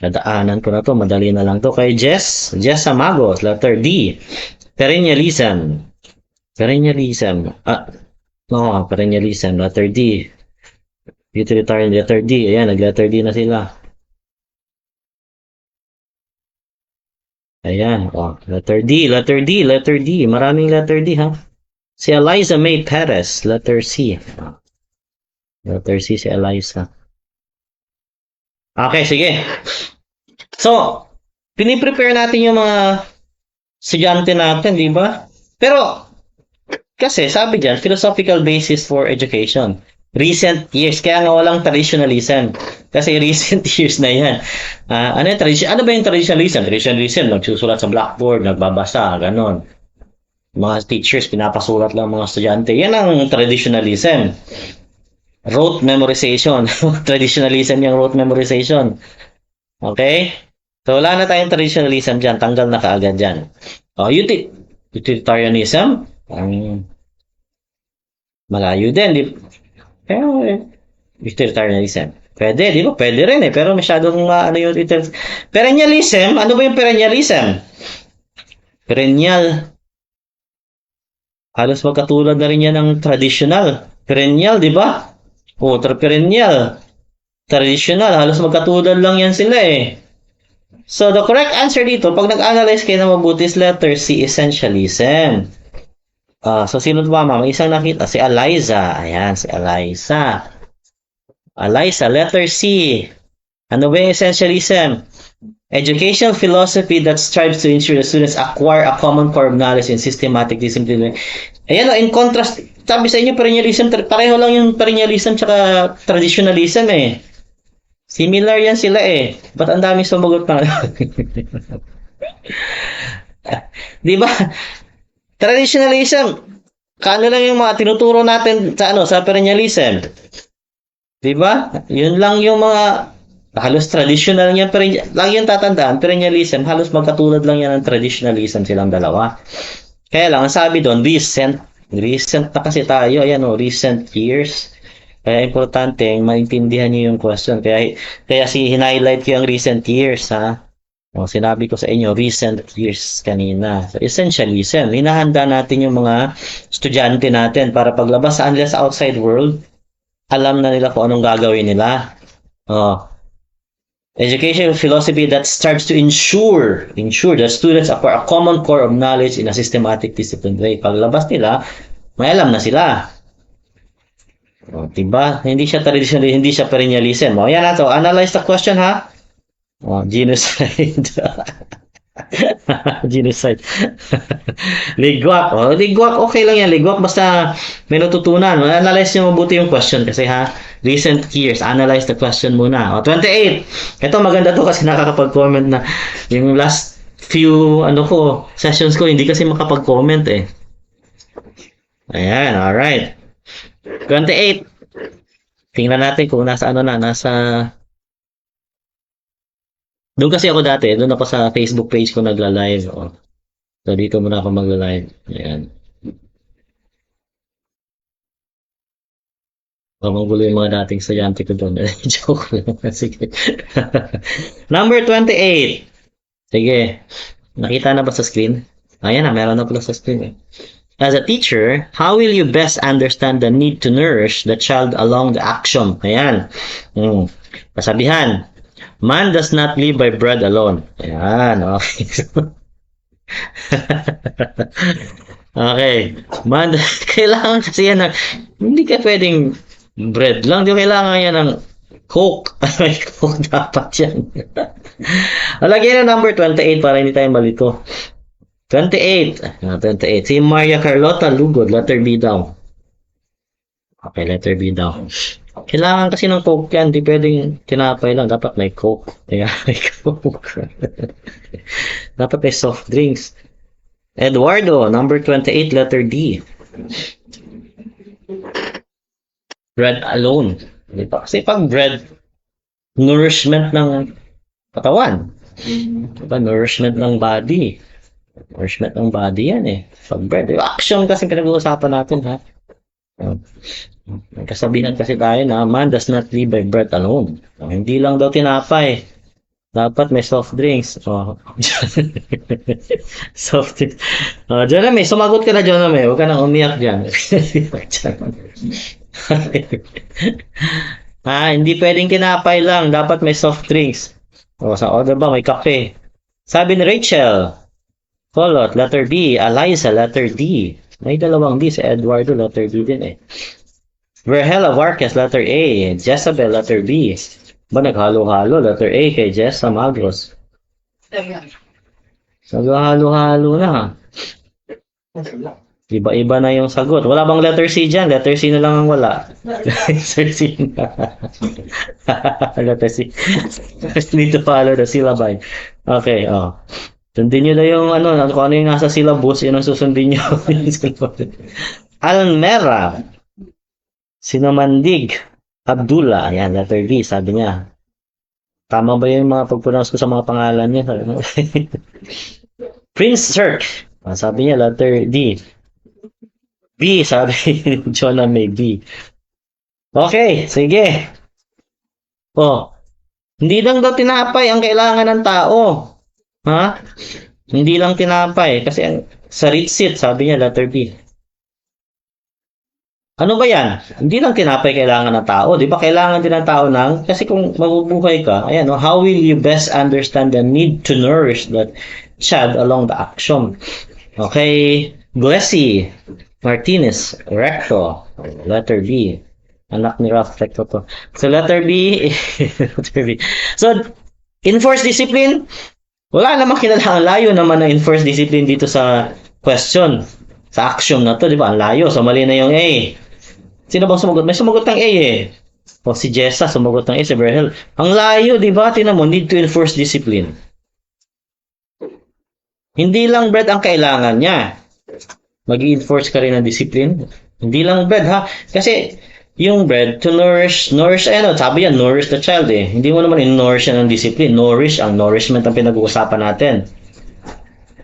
Nadaanan ko na to, madali na lang to. Kay Jess Amagos, letter D. Perennialism. Perennialism, letter D. Utilitarian, letter D. Ayan, nag-letter D na sila. Ayan, letter D. Maraming letter D, ha? Si Eliza May Perez, letter C. Letter C, si Eliza. Okay, sige. So, piniprepare natin yung mga estudyante natin, di ba? Pero, kasi sabi dyan, philosophical basis for education. Recent years. Kaya nga walang traditionalism. Kasi recent years na yan. Ano ba yung traditionalism? Traditionalism, nagsusulat sa blackboard, nagbabasa, ganon. Mga teachers, pinapasulat lang mga estudyante. Yan ang traditionalism. Rote memorization. Traditionalism yung rote memorization. Okay? So, wala na tayong traditionalism dyan. Tanggal na kaagad dyan. Utilitarianism. Malayo din. Pero, utilitarianism. Pwede, di ba? Pwede rin Pero masyadong yung perennialism. Ano ba yung perennialism? Perennial. Halos magkatulad na rin yan ng traditional. Perennial, di ba? Perennial. Traditional. Halos magkatulad lang yan sila So, the correct answer dito, pag nag-analyze kayo na mabuti is letter C, essentialism. So, sino ba, ma'am? Isang nakita. Si Eliza. Ayan, si Eliza. Eliza, letter C. Ano ba yung essentialism? Educational philosophy that strives to ensure the students acquire a common core of knowledge and systematic discipline. Ayan, in contrast, sabi sa inyo, perennialism, pareho lang yung perennialism tsaka traditionalism Similar yan sila eh. Ba't ang dami sumagot na? Di ba? Traditionalism, kano lang yung mga tinuturo natin sa sa perennialism. 'Di ba? Yun lang yung mga halos traditional yan, pero lagi yung tatandaan, perennialism, halos magkatulad lang yan ng traditionalism silang dalawa. Kaya lang, ang sabi doon, recent na kasi tayo, ayan recent years. Kaya importante, maintindihan niyo yung question. Kaya highlight ko yung recent years, ha? Sinabi ko sa inyo, recent years kanina. So, essentialism, hinahanda natin yung mga estudyante natin para paglabas sa outside world, alam na nila kung anong gagawin nila. Education philosophy that starts to ensure that students acquire a common core of knowledge in a systematic, disciplined way. Paglabas nila, may alam na sila. Diba? Hindi siya traditional, hindi siya perennialism. Yan na to. Analyze the question, ha? Genocide. Genocide. Ligwak. Ligwak, okay lang yan. Ligwak, basta may natutunan. Analyze nyo mabuti yung question kasi recent years. Analyze the question muna. 28. Ito maganda to kasi nakakapag-comment na yung last few sessions ko, hindi kasi makapag-comment eh. Ayan, alright. 28. Tingnan natin kung nasa doon kasi ako dati, doon ako sa Facebook page ko nagla-live. So, dito muna ako magla-live. Ayan. Magulo yung mga dating estudyante ko doon. Joke lang. Sige. Number 28. Sige. Nakita na ba sa screen? Ayan na, meron na pala sa screen. As a teacher, how will you best understand the need to nourish the child along the axiom? Ayan. Kasabihan. Man does not live by bread alone. Ayan, okay. Okay. Kailangan kasi yan hindi ka pwedeng bread lang. Di kailangan yan ng Coke. May Coke dapat yan. Lagyan na number 28 para hindi tayo malito. 28. 28. Si Maria Carlota Lugod, letter B daw. Okay, letter B daw. Kailangan kasi ng Coke yan. Di pwedeng tinapay lang. Dapat may Coke. Kaya may Coke. Dapat may soft drinks. Eduardo, number 28, letter D. Bread alone. Diba? Kasi pag bread, nourishment ng katawan. Diba? Nourishment ng body. Nourishment ng body yan eh. Pag bread. Action kasi pinag-uusapan natin ha. Kasabihan kasi tayo na man does not live by bread alone. Hindi lang daw tinapay. Dapat may soft drinks. Soft drinks. Jeremy, sumagot ka na, Jeremy. Huwag ka nang umiyak dyan. Hindi pwedeng tinapay lang. Dapat may soft drinks. Sa order ba, may kape. Sabi ni Rachel, Colot, letter B. Eliza, letter D. May dalawang D. Si Eduardo, letter D din eh. Verhela Vargas, letter A. Jezabel, letter B. Ba naghalo-halo? Letter A kay Jessa Magros. Naghalo-halo na. Iba-iba na yung sagot. Wala bang letter C dyan? Letter C na lang ang wala. Letter C na. Letter C. Need to follow the syllabi. Okay, sundin nyo na yung kung ano yung nasa syllabus, yun ang susundin nyo. Almera. Sinamandig. Abdullah. Ayan, letter D, sabi niya. Tama ba yung mga pag-pronounce ko sa mga pangalan niya? Prince Cirque. Sabi niya, letter D. B, sabi Jonah may B. Okay, sige. Hindi lang daw tinapay ang kailangan ng tao. Hindi lang tinapay. Kasi sa Ritsit, sabi niya, letter B. Ano ba yan? Hindi lang tinapay kailangan ng tao. Di ba kailangan din ng tao kasi kung mabubuhay ka, ayan, how will you best understand the need to nourish that child along the action? Okay, Blessy Martinez, Recto, letter B. Anak ni Ralph Recto to. So, letter B, letter B. So, enforced discipline, wala namang kinalahan. Layo naman ng enforced discipline dito sa question. Sa action na to, di ba? Ang layo. So, mali na yung A. Sino bang sumagot? May sumagot ng A eh. O si Jessa, sumagot ng A, si Berhel. Ang layo, di ba? Tinan mo, need to enforce discipline. Hindi lang bread ang kailangan niya. Mag-enforce ka rin ng discipline. Hindi lang bread, ha? Kasi, yung bread, to nourish, sabi yan, nourish the child, eh. Hindi mo naman in-nourish yan ng discipline. Nourish, ang nourishment ang pinag-uusapan natin.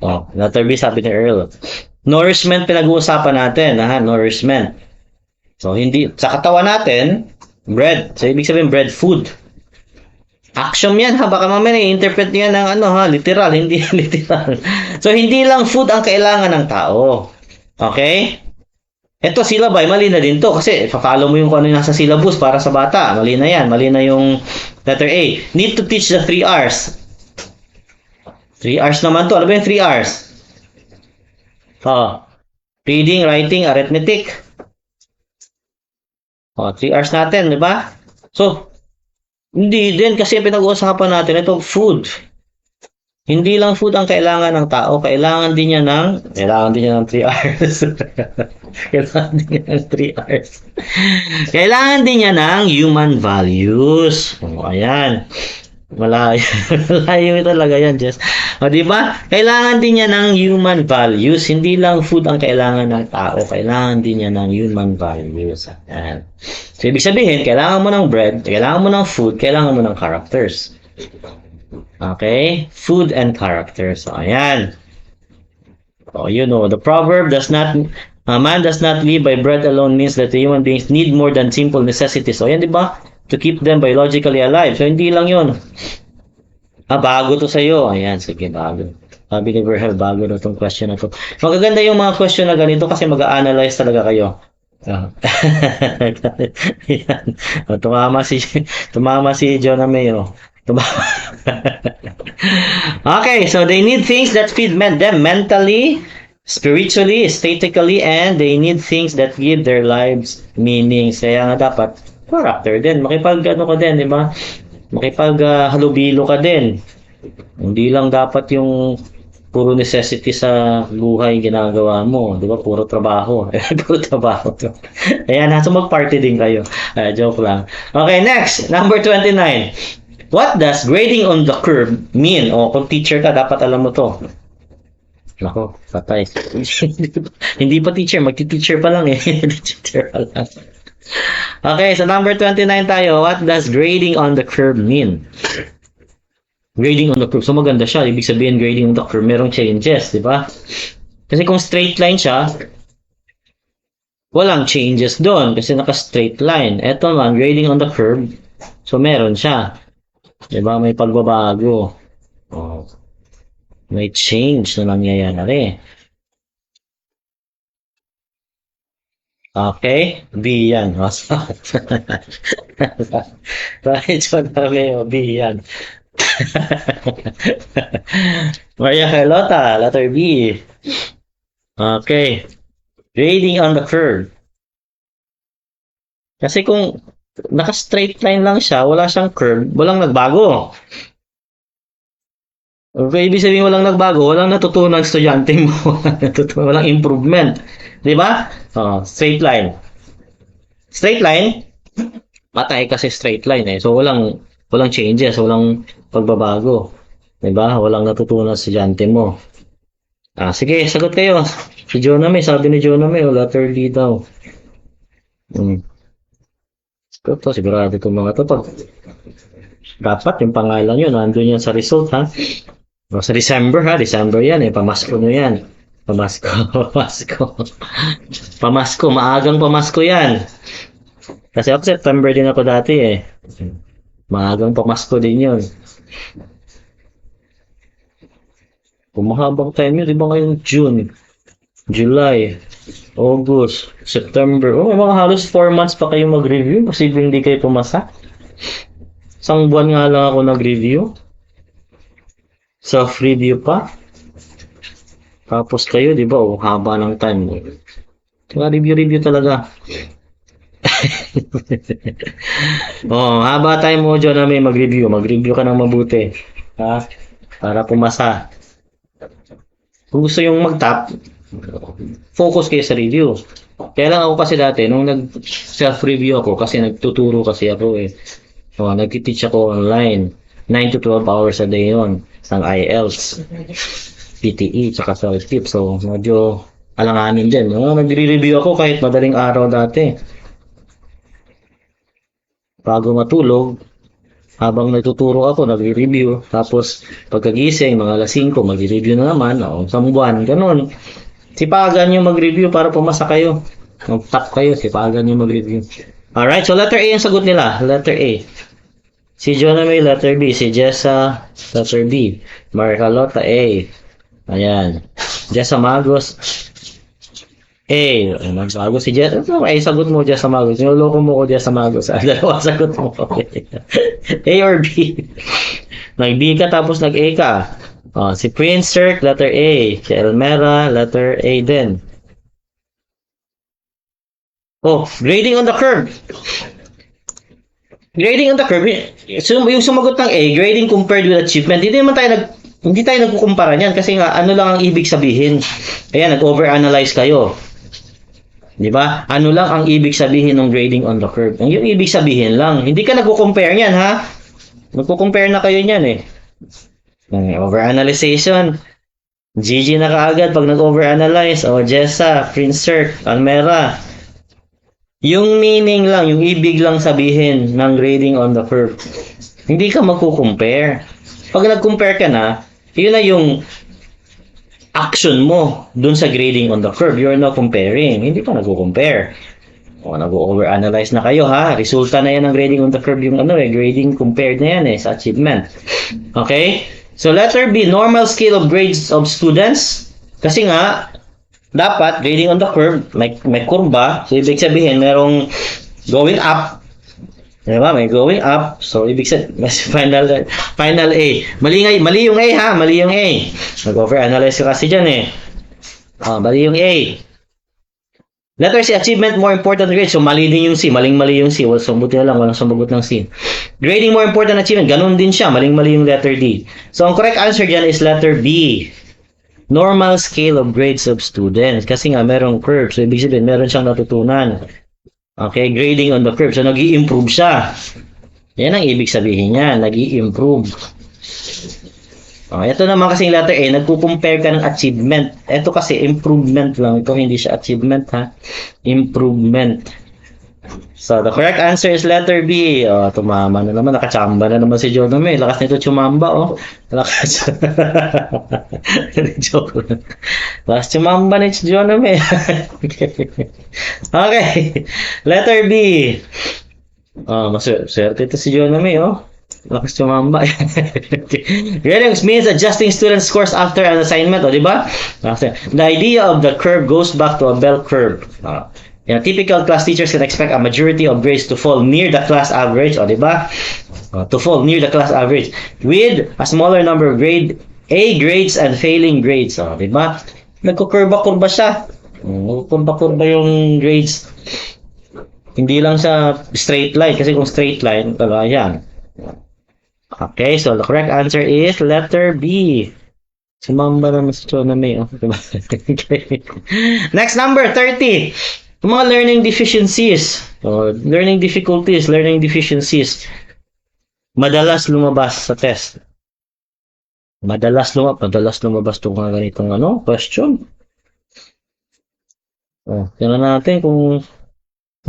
Oh, letter B, sabi ni Earl. Nourishment pinag-uusapan natin, ha? Nourishment. So, hindi, sa katawan natin, bread. So, ibig sabihin, bread, food. Action yan, ha? Baka mamaya i-interpret niya ng literal, hindi literal. So, hindi lang food ang kailangan ng tao. Okay? Ito, syllabay, mali na din to. Kasi, follow mo yung kung ano yung nasa syllabus para sa bata. Mali na yan. Mali na yung letter A. Need to teach the 3 R's. 3 R's naman to. Ano ba yung 3 R's? Reading, writing, arithmetic. 3 R's natin, di ba? So, hindi din kasi pinag-uusapan natin ito, food. Hindi lang food ang kailangan ng tao, kailangan din niya ng 3 R's. Kailangan din niya ng 3 R's. Kailangan din niya ng human values. Ayan. Malayo. Malayo talaga yan, Jess. Di ba? Kailangan din niya ng human values. Hindi lang food ang kailangan ng tao, kailangan din niya ng human values. Ayan. So, ibig sabihin, kailangan mo ng bread, kailangan mo ng food, kailangan mo ng characters. Okay? Food and characters. So, ayan. So, the proverb a man does not live by bread alone means that the human beings need more than simple necessities. So, ayan, di ba? To keep them biologically alive. So, hindi lang yun. Bago to sa'yo. Ayan, sige, bago. Sabi ni Verhel, bago na itong question na to. Magaganda yung mga question na ganito kasi mag-a-analyze talaga kayo. Yan. Tumama si Jonah Mayo. Okay, so they need things that feed them mentally, spiritually, aesthetically, and they need things that give their lives meaning. Kaya nga dapat character din. Ka din, di ba? Halubilo ka din. Hindi lang dapat yung puro necessity sa buhay ginagawa mo. Di ba? Puro trabaho. Puro trabaho. Ayan, so mag-party din kayo. Joke lang. Okay, next. Number 29. What does grading on the curve mean? Kung teacher ka, dapat alam mo to. Nako, patay. Hindi pa teacher. Magti-teacher pa lang eh. Teacher pa lang. Okay, so number 29 tayo. What does grading on the curve mean? Grading on the curve. So maganda siya. Ibig sabihin grading on the curve, merong changes, di ba? Kasi kung straight line siya, walang changes doon kasi naka-straight line. Ito naman, grading on the curve. So meron siya. Di ba? May pagbabago. May change na nangyayari. Okay? B yan. Right, so B yan. Maria Carlota, letter B. Okay. Grading on the curve. Kasi kung naka-straight line lang siya, wala siyang curve, walang nagbago. Okay, ibig sabihin walang nagbago, walang natutunan estudyante mo. Walang improvement. Di ba? Straight line. Straight line, matay kasi straight line eh. So, walang changes, walang pagbabago. Di ba? Walang natutunan estudyante mo. Sige, sagot kayo. Si Jonah May, sabi ni Jonah May, letter D daw. Ito, sigurado itong mga ito. Dapat yung pangalan yun, nandun yan sa result, ha? Sa December, ha? December yan, eh. Pamasko nyo yan. Pamasko. Pamasko, maagang pamasko yan. Kasi ako September din ako dati, eh. Maagang pamasko din yun. Kung mahabang time yun, di ba ngayong June, July, August, September. May mga halos 4 months pa kayo mag-review. Posibleng hindi kayo pumasa. Isang buwan nga lang ako nag-review. Self-review pa. Tapos kayo, di ba? Haba ng time. Kaya review talaga. Haba time mo dyan na may mag-review. Mag-review ka ng mabuti. Ha? Para pumasa. Kung gusto yung mag-top, focus kayo sa review. Kaya lang ako kasi dati, nung nag-self-review ako, kasi nagtuturo kasi ako eh. So, nag-teach ako online. 9 to 12 hours a day yun. Isang IELTS, PTE, tsaka self-tip. So, medyo alanganin din. Nagre-review ako kahit madaling araw dati. Bago matulog, habang nagtuturo ako, nagre-review. Tapos, pagkagising, mga alas 5, mag-review na naman. O, isang buwan, ganun. Sipagan nyo mag-review para pumasa kayo. Mag-top kayo, sipagan nyo mag-review. Alright, so letter A yung sagot nila. Letter A. Si Jonah May, letter B. Si Jessa, letter B. Maricalota, A. Ayan. Jessa Magos, A. Magsagot si Jessa. A, sagot mo, Jessa Magos. Niloloko mo ko, Jessa Magos. Dalawa sagot mo. A or B? Nag-B ka, tapos nag-A ka. Si Prince Cirque, letter A. Si Elmera, letter A din. Grading on the curve. Grading on the curve. So, yung sumagot ng A, grading compared with achievement, hindi tayo nagkukumpara niyan kasi nga ano lang ang ibig sabihin. Ayan, nag-overanalyze kayo. 'Di ba? Ano lang ang ibig sabihin ng grading on the curve? Yung ibig sabihin lang. Hindi ka nagko-compare niyan, ha? Nagko-compare na kayo niyan eh. Overanalyzation. GG na kaagad pag nag-overanalyze. Jessa, Prince Cirque, Almera. Yung meaning lang, yung ibig lang sabihin ng grading on the curve. Hindi ka magko-compare. Pag nag-compare ka na, yun na yung action mo dun sa grading on the curve. You're not comparing. Hindi pa nagko-compare. Nag-overanalyze na kayo, ha? Resulta na yan ng grading on the curve. Yung grading compared na yan sa achievement. Okay? So, letter B, normal scale of grades of students. Kasi nga, dapat, grading on the curve, may kurba. So, ibig sabihin, merong going up. Diba? May going up. So, ibig sabihin, final A. Mali yung A, ha? Mali yung A. Nag-overanalyze ka kasi dyan, eh. Mali yung A. Letter C, achievement more important grade. So, mali din yung C. Maling-mali yung C. Buti na lang, walang sumagot ng C. Grading more important achievement. Ganun din siya. Maling-mali yung letter D. So, ang correct answer dyan is letter B. Normal scale of grades of students. Kasi nga, merong curve. So, ibig sabihin, meron siyang natutunan. Okay, grading on the curve. So, nag-i-improve siya. Yan ang ibig sabihin niya. Nag-i-improve. Ito naman kasing letter A, nagko-compare ka ng achievement. Ito kasi improvement lang. Ito hindi siya achievement, ha? Improvement. So, the correct answer is letter B. Tumama na naman. Nakachamba na naman si Jonah May. Lakas nito chumamba, Lakas. Joke lang. Lakas chumamba ni Jonah May. Okay. Letter B. Maswerte ito si Jonah May, Lakas chumamba. Grading means adjusting student scores after an assignment, di ba? The idea of the curve goes back to a bell curve. Typical class teachers can expect a majority of grades to fall near the class average, di ba? To fall near the class average with a smaller number of grade A grades and failing grades, di ba? Nagkukurba-kurba siya. Kurba-kurba yung grades. Hindi lang sa straight line kasi kung straight line, talaga yan. Okay, so the correct answer is letter B. Sumamba naman si Jonah May. Diba? Next number, 30. Mga learning deficiencies. Learning difficulties, learning deficiencies. Madalas lumabas sa test. Madalas lumabas itong mga ganitong question. Tingnan natin kung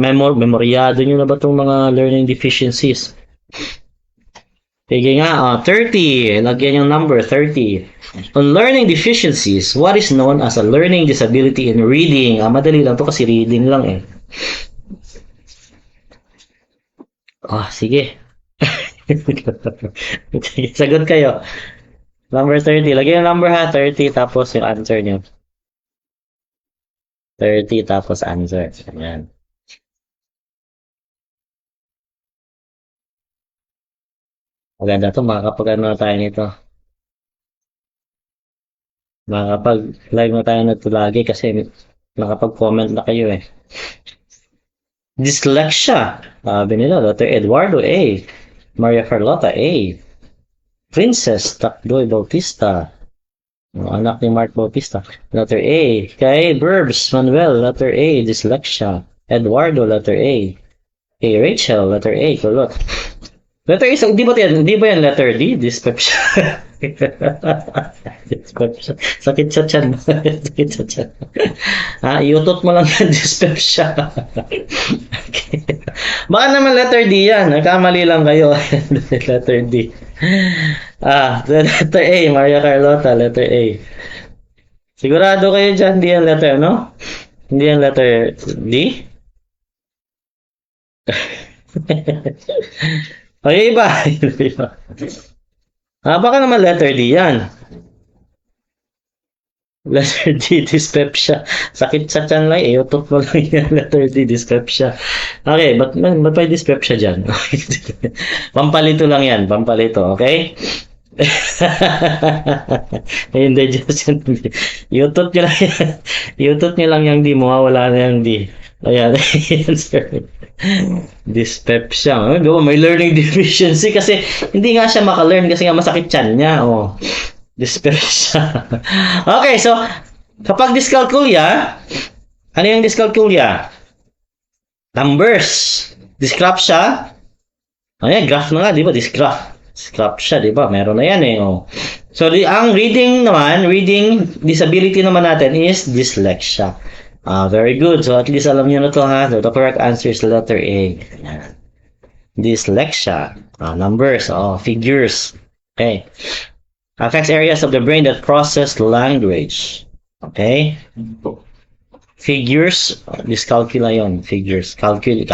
memoryado nyo na ba itong mga learning deficiencies. Sige nga, 30. Lagyan yung number, 30. On learning deficiencies, what is known as a learning disability in reading? Madali lang to kasi reading lang eh. Sige. Sagot kayo. Number 30. Lagyan yung number, ha, 30 tapos yung answer nyo. 30 tapos answer. Ayan. Maganda to, makakapag-ano na tayo nito. Makakapag-live na tayo nito lagi kasi nakapag-comment na kayo eh. Dyslexia. Sabi nila, Dr. Eduardo A. Maria Carlota A. Princess Takdoy Bautista. Anak ni Mark Bautista. Letter A. Kay Burbs Manuel, letter A, dyslexia. Eduardo, letter A. Kay Rachel, letter A, kulot. Letter A, di ba yan letter D? Dyspepsia. Dyspepsia. Sakit sa tiyan. Sakit sa tiyan. Iutot mo lang yung dyspepsia. Okay. Baka naman letter D yan. Nagkamali lang kayo. Letter D. Letter A, Maria Carlota, letter A. Sigurado kayo dyan, di yan letter, no? Hindi yan letter D? Okay, iba. Baka naman letter D yan. Letter D, dyspepsia. Sakit sa tiyan lang, utot mo lang yan. Letter D, dyspepsia. Okay, ba't pa yung dyspepsia dyan? Pampalito lang yan, pampalito, okay? Hindi, just yun. Utot nyo lang yan. Utot nyo lang yung D, mawawala na yung D. Ayan, answer. Dyspepsia. May learning deficiency kasi hindi nga siya maka-learn kasi nga masakit tiyan niya. Dyspepsia. Okay, so kapag dyscalculia, ano yung dyscalculia? Numbers. Dysgraphia. Graph na nga, di ba? Dysgraphia, di ba? Meron na yan eh. So, ang reading disability naman natin is dyslexia. Very good. So, at least alam niyo na to, ha? So, the correct answer is letter A. Ayan. Dyslexia. Numbers. Figures. Okay. Affects areas of the brain that process language. Okay? Figures. Dyscalculia yun. Figures. Calculate.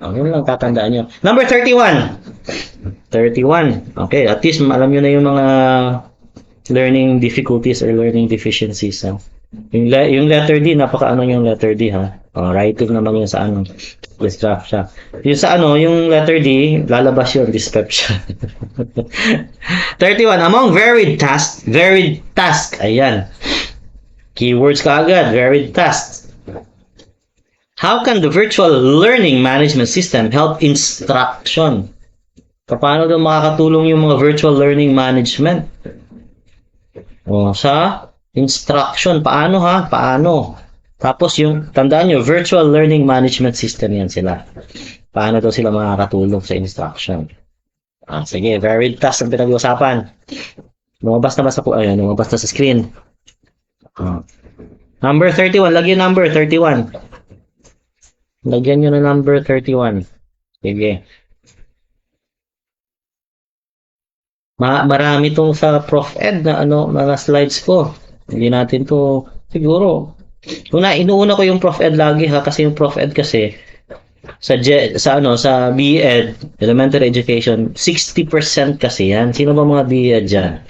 Yun lang tatandaan nyo. Number 31. 31. Okay. At least alam nyo na yung mga learning difficulties or learning deficiencies. Yung letter D, napaka-ano yung letter D, ha? Writing naman yun sa dysgraphia. Yung sa yung letter D, lalabas yun, dyspepsia. 31. Among varied task, ayan. Keywords ka agad, varied tasks. How can the virtual learning management system help instruction? Paano daw makakatulong yung mga virtual learning management? Sa instruction, paano ha? Paano? Tapos tandaan nyo, virtual learning management system yan sila. Paano daw sila makakatulong sa instruction? Sige, varied task ang pinag-uusapan. Lumabas na sa screen. Number 31, lagyan number 31. Lagyan nyo na number 31. Sige. Marami tong sa Prof Ed na mga slides ko. Hindi natin to siguro. Inuuna ko yung Prof Ed lagi, ha, kasi yung Prof Ed kasi sa BEd, elementary education, 60% kasi yan. Sino ba mga BEd dyan?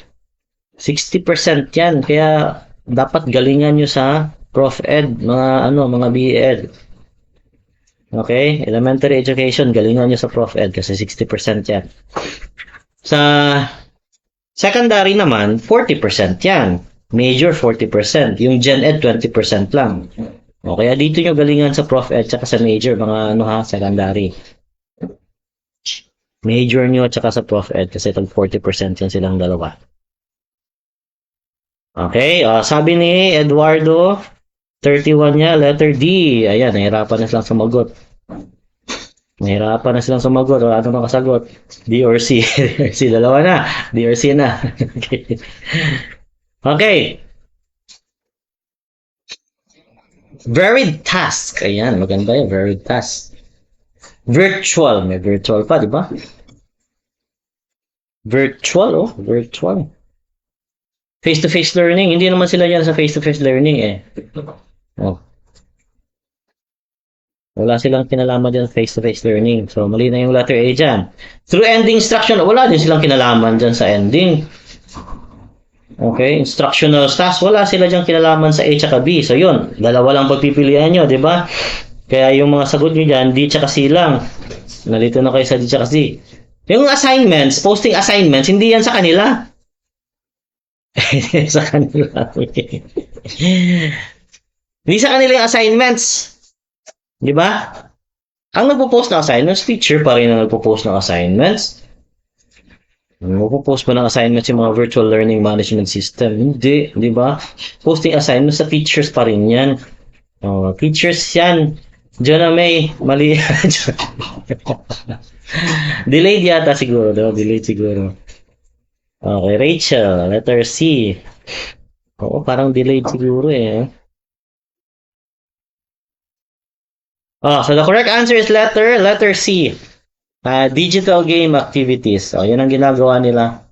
60% yan. Kaya dapat galingan nyo sa Prof Ed, mga BEd. Okay? Elementary education, galingan nyo sa Prof Ed kasi 60% yan. Sa secondary naman, 40% yan. Major, 40%. Yung Gen Ed, 20% lang. Kaya dito nyo galingan sa Prof Ed tsaka sa major, mga secondary. Major nyo tsaka sa Prof Ed kasi itong 40% yan silang dalawa. Okay, sabi ni Eduardo, 31 niya, letter D. Ayan, nahirapan na silang sumagot. Wala na makasagot. D or C. D or C, dalawa na. D or C na. Okay. Varied task. Ayan, maganda yun. Varied task. Virtual. May virtual pa, di ba? Virtual. Face-to-face learning. Hindi naman sila yan sa face-to-face learning eh. Wala silang kinalaman dyan sa face-to-face learning. So, mali na yung letter A dyan. Through ending instruction, wala din silang kinalaman dyan sa ending. Okay, instructional task, wala sila dyan kinalaman sa A tsaka B. So, yun, dalawa lang pagpipilian nyo, di ba? Kaya yung mga sagot nyo dyan, D tsaka C lang. Nalito na kayo sa D tsaka C. Yung assignments, posting assignments, hindi yan sa kanila. Sa kanila. Hindi sa kanila yung assignments. Di ba? Ang nagpo-post ng assignments, teacher pa rin ang nagpo-post ng assignments. Magpo-post pa ng assignments yung mga virtual learning management system. Hindi, di ba? Posting assignments sa teachers pa rin yan. Oh, teachers yan. Diyan na may mali. Delayed yata siguro, no? Delayed siguro. Okay, Rachel, letter C. Oo, parang delayed siguro eh. Oh, so the correct answer is letter C. Digital game activities. Oh, yan ang ginagawa nila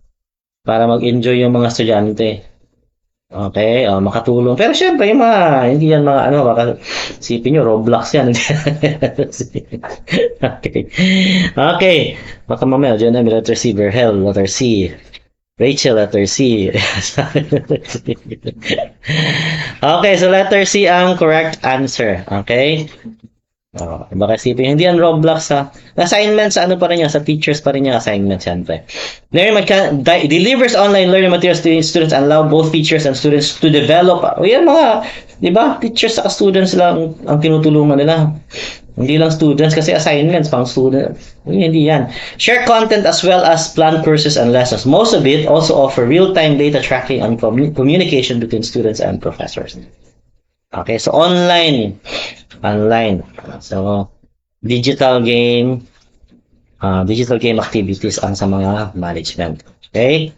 para mag-enjoy yung mga estudyante. Okay, makatulong. Pero syempre, yung mga, hindi yan mga, ano, baka isipin nyo, Roblox yan. Okay. Okay. Baka mamaya, dyan na, letter C, Berhel, letter C. Rachel, letter C. Okay, so letter C ang correct answer. Okay? Baka isipin, hindi yan Roblox ha. Assignments, ano pa rin yan? Sa teachers pa rin yung assignments yan. Delivers online learning materials to students and allow both teachers and students to develop. O yan mga, di ba? Teachers at students lang ang tinutulungan nila. Hindi lang students kasi assignments pang students. Hindi yan. Share content as well as plan courses and lessons. Most of it also offer real-time data tracking and communication between students and professors. Okay, so online. So, digital game activities ang sa mga management. Okay?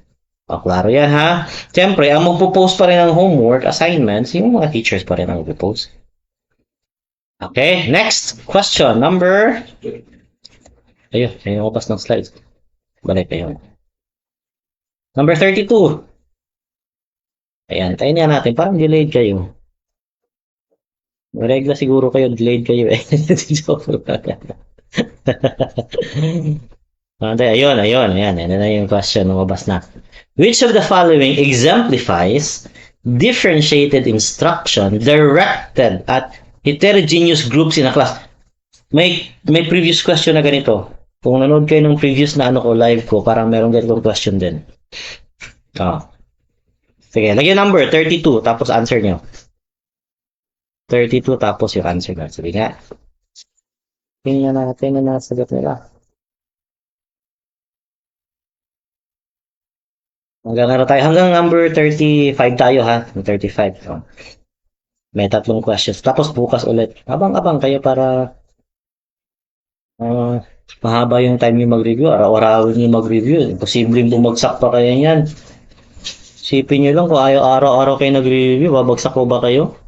Klaro yan ha. Siyempre, ang magpo-post pa rin ng homework, assignments, yung mga teachers pa rin ang magpo-post. Okay, next question. Number... Ayun ako pas ng slides. Balik kayo. Number 32. Ayan, tayo na natin. Parang delayed kayo. Regla siguro kayo, delayed kayo eh. Ayun. Ayan na yung question, lumabas na. Which of the following exemplifies differentiated instruction directed at heterogeneous groups in a class? May previous question na ganito. Kung nanood kayo ng previous na live ko, parang meron ganitong question din. Sige, lagyan number 32, tapos answer nyo. 32 tapos yung answer na. Sabi nga. Tingnan natin na sagot nila. Hanggang number 35 tayo ha. 35. So, may tatlong questions. Tapos bukas ulit. Abang-abang kayo para mahaba yung time yung mag-review. Araw-arawin yung mag-review. Imposibleng bumagsak pa kayo yan. Sipin nyo lang kung araw-araw kayo nag-review, babagsak ko ba kayo?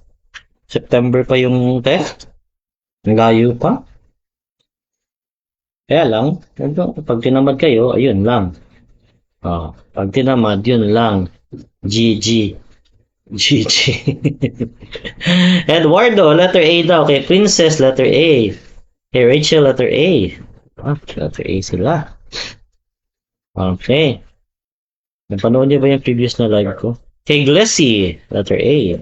September pa yung test. Layo pa. Kaya lang, pag tinamad kayo, ayun lang. Pag tinamad, yun lang. GG. Eduardo, letter A daw. Kay Princess, letter A. Kay Rachel, letter A. Letter A sila. Okay. Napanood niyo ba yung previous na live ko? Kay Glessy, letter A.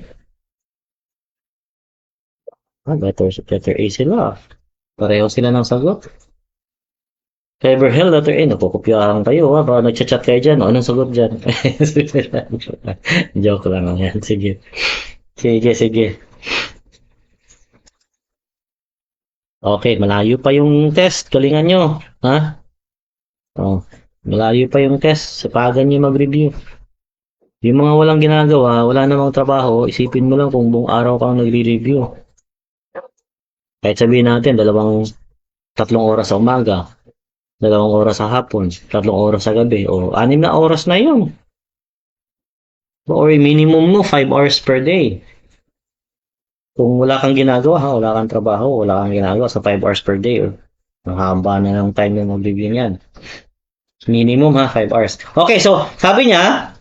Letter A sila. Pareho sila ng sagot. Kay Berhel, letter A. Napukopyahan kayo. Baka nagchat-chat kayo dyan. Anong sagot dyan? Joke lang yan. Sige. Okay, malayo pa yung test. Galingan nyo. Ha? Malayo pa yung test. Sapagan nyo mag-review. Yung mga walang ginagawa, wala namang trabaho, isipin mo lang kung buong araw kang nagre-review. Kahit sabihin natin, 3 oras sa umaga, 2 oras sa hapon, 3 oras sa gabi, o 6 na oras na yun. Or minimum mo, 5 hours per day. Kung wala kang ginagawa, wala kang trabaho, wala kang ginagawa sa 5 hours per day, ang haba na ng time na mag-review yan. Minimum 5 hours. Okay, so, sabi niya,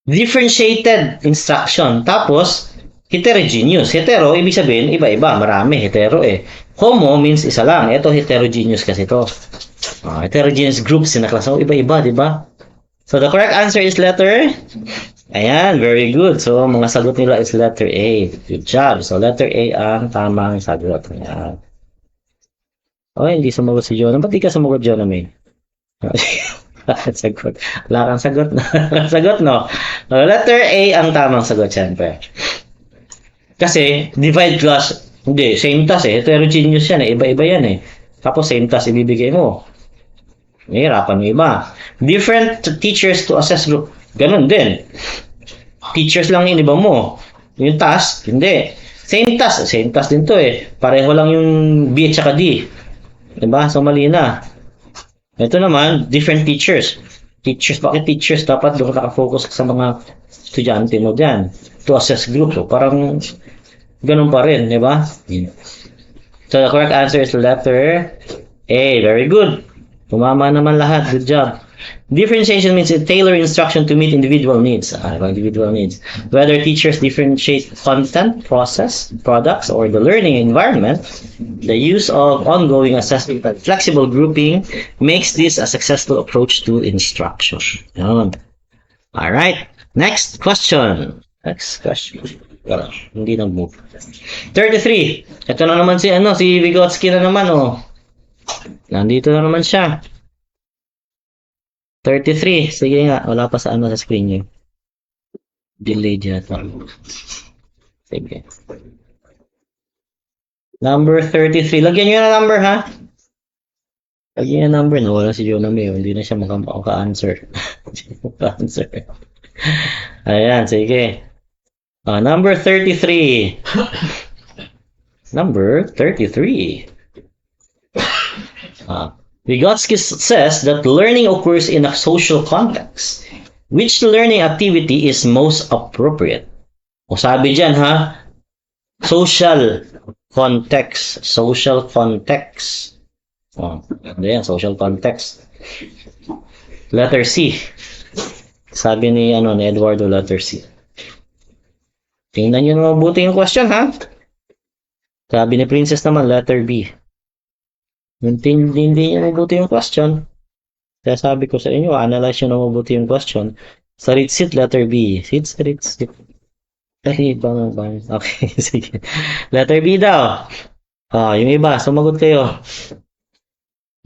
differentiated instruction. Tapos, heterogeneous. Hetero, ibig sabihin, iba-iba. Marami, hetero eh. Homo means isa lang. Ito, heterogeneous kasi ito. Heterogeneous groups na klase. Iba-iba, di ba? So, the correct answer is letter... Ayan, very good. So, mga sagot nila is letter A. Good job. So, letter A ang tamang sagot. Ayan. Hindi sumagot si Jonah. Ba't di ka sumagot, Jonah, May? Sagot. Wala kang sagot. Sagot, no? Letter A ang tamang sagot, syempre. Kasi, divide class, hindi, same task eh. Heterogeneous yan eh. Iba-iba yan eh. Tapos, same task ibibigay mo. Mahirapan yung iba. Different teachers to assess group. Ganun din. Teachers lang yung iba mo. Yung task, hindi. Same task din to eh. Pareho lang yung B at saka D. Diba? So, mali na. Ito naman, different teachers. Bakit teachers? Dapat doon nakafocus sa mga estudyante mo dyan. To assess group. So, parang ganun pa rin, di ba? So, the correct answer is letter A. Very good. Tumama naman lahat. Good job. Differentiation means a tailor instruction to meet individual needs. Individual needs. Whether teachers differentiate content, process, products, or the learning environment, the use of ongoing assessment and flexible grouping makes this a successful approach to instruction. Alright. Next question. Hindi nag-move. 33. Ito na naman si Vygotsky na naman, oh. Nandito na naman siya. 33. Sige nga, wala pa sa screen niyo. Delayed yata. Sige. Number 33. Lagyan niyo na number, ha? Lagyan niyo na number. Nawala si Jonah May. Hindi na siya maka-answer. Maka-answer. Ayan, sige. Number 33. Number 33. Vygotsky says that learning occurs in a social context. Which learning activity is most appropriate? O sabi dyan, ha? Social context. Social context. Ano yan? Social context. Letter C. Sabi ni Eduardo, letter C. Tingnan nyo na mabuti yung question, ha? Sabi ni Princess naman, letter B. Hindi nyo mabuti yung question. Kaya sabi ko sa inyo, analyze nyo na mabuti yung question. Sa Ritsit, letter B. Ritsit. Ay, bang. Okay, sige. Letter B daw. Yung iba, sumagot kayo.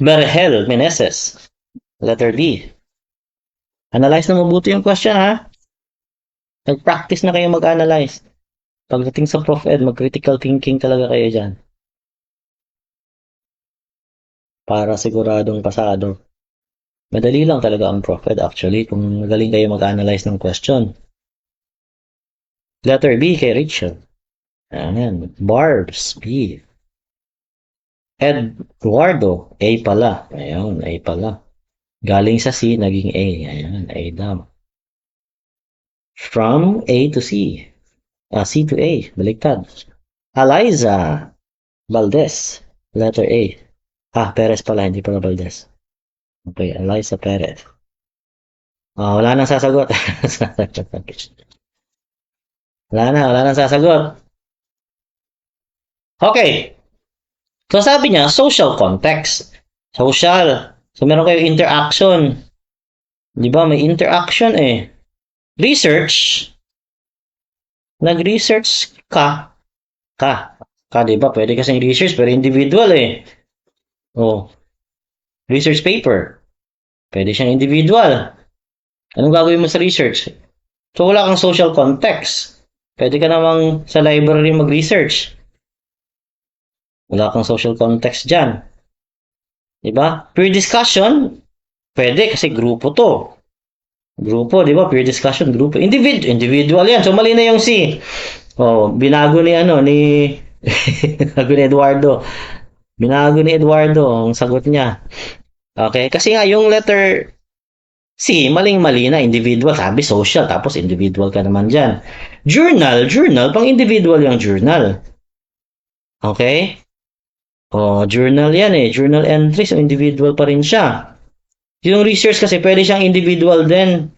Berhel Meneses. Letter B. Analyze na mabuti yung question, ha? Nag-practice na kayo mag-analyze. Pagdating sa Prof Ed, mag-critical thinking talaga kayo dyan. Para siguradong pasado. Madali lang talaga ang Prof Ed actually kung magaling kayo mag-analyze ng question. Letter B kay Rachel. Ayan. Barbs, B. Eduardo, A pala. Ayan, A pala. Galing sa C, naging A. Ayan, A daw. From A to C. C to A. Baliktad. Eliza Valdez. Letter A. Perez pala, hindi pala Valdez. Okay, Eliza Perez. Wala nang sasagot. wala nang sasagot. Okay. So sabi niya, social context. Social. So meron kayo interaction. Di ba? May interaction eh. Research. Nag-research ka. Di ba? Pwede kasing research pero individual eh. Research paper. Pwede siyang individual. Anong gagawin mo sa research? So, wala kang social context. Pwede ka namang sa library mag-research. Wala kang social context dyan. Diba? Peer discussion, pwede kasi grupo to. Grupo, diba? Peer discussion, grupo. Individual yan. So, mali na yung C. Binago ni binago ni Eduardo. Binago ni Eduardo ang sagot niya. Okay? Kasi nga, yung letter C, maling-mali na. Individual. Sabi social, tapos individual ka naman dyan. Journal, pang individual yung journal. Okay? Journal yan eh. Journal entry, so individual pa rin siya. Yung research kasi, pwede siyang individual din.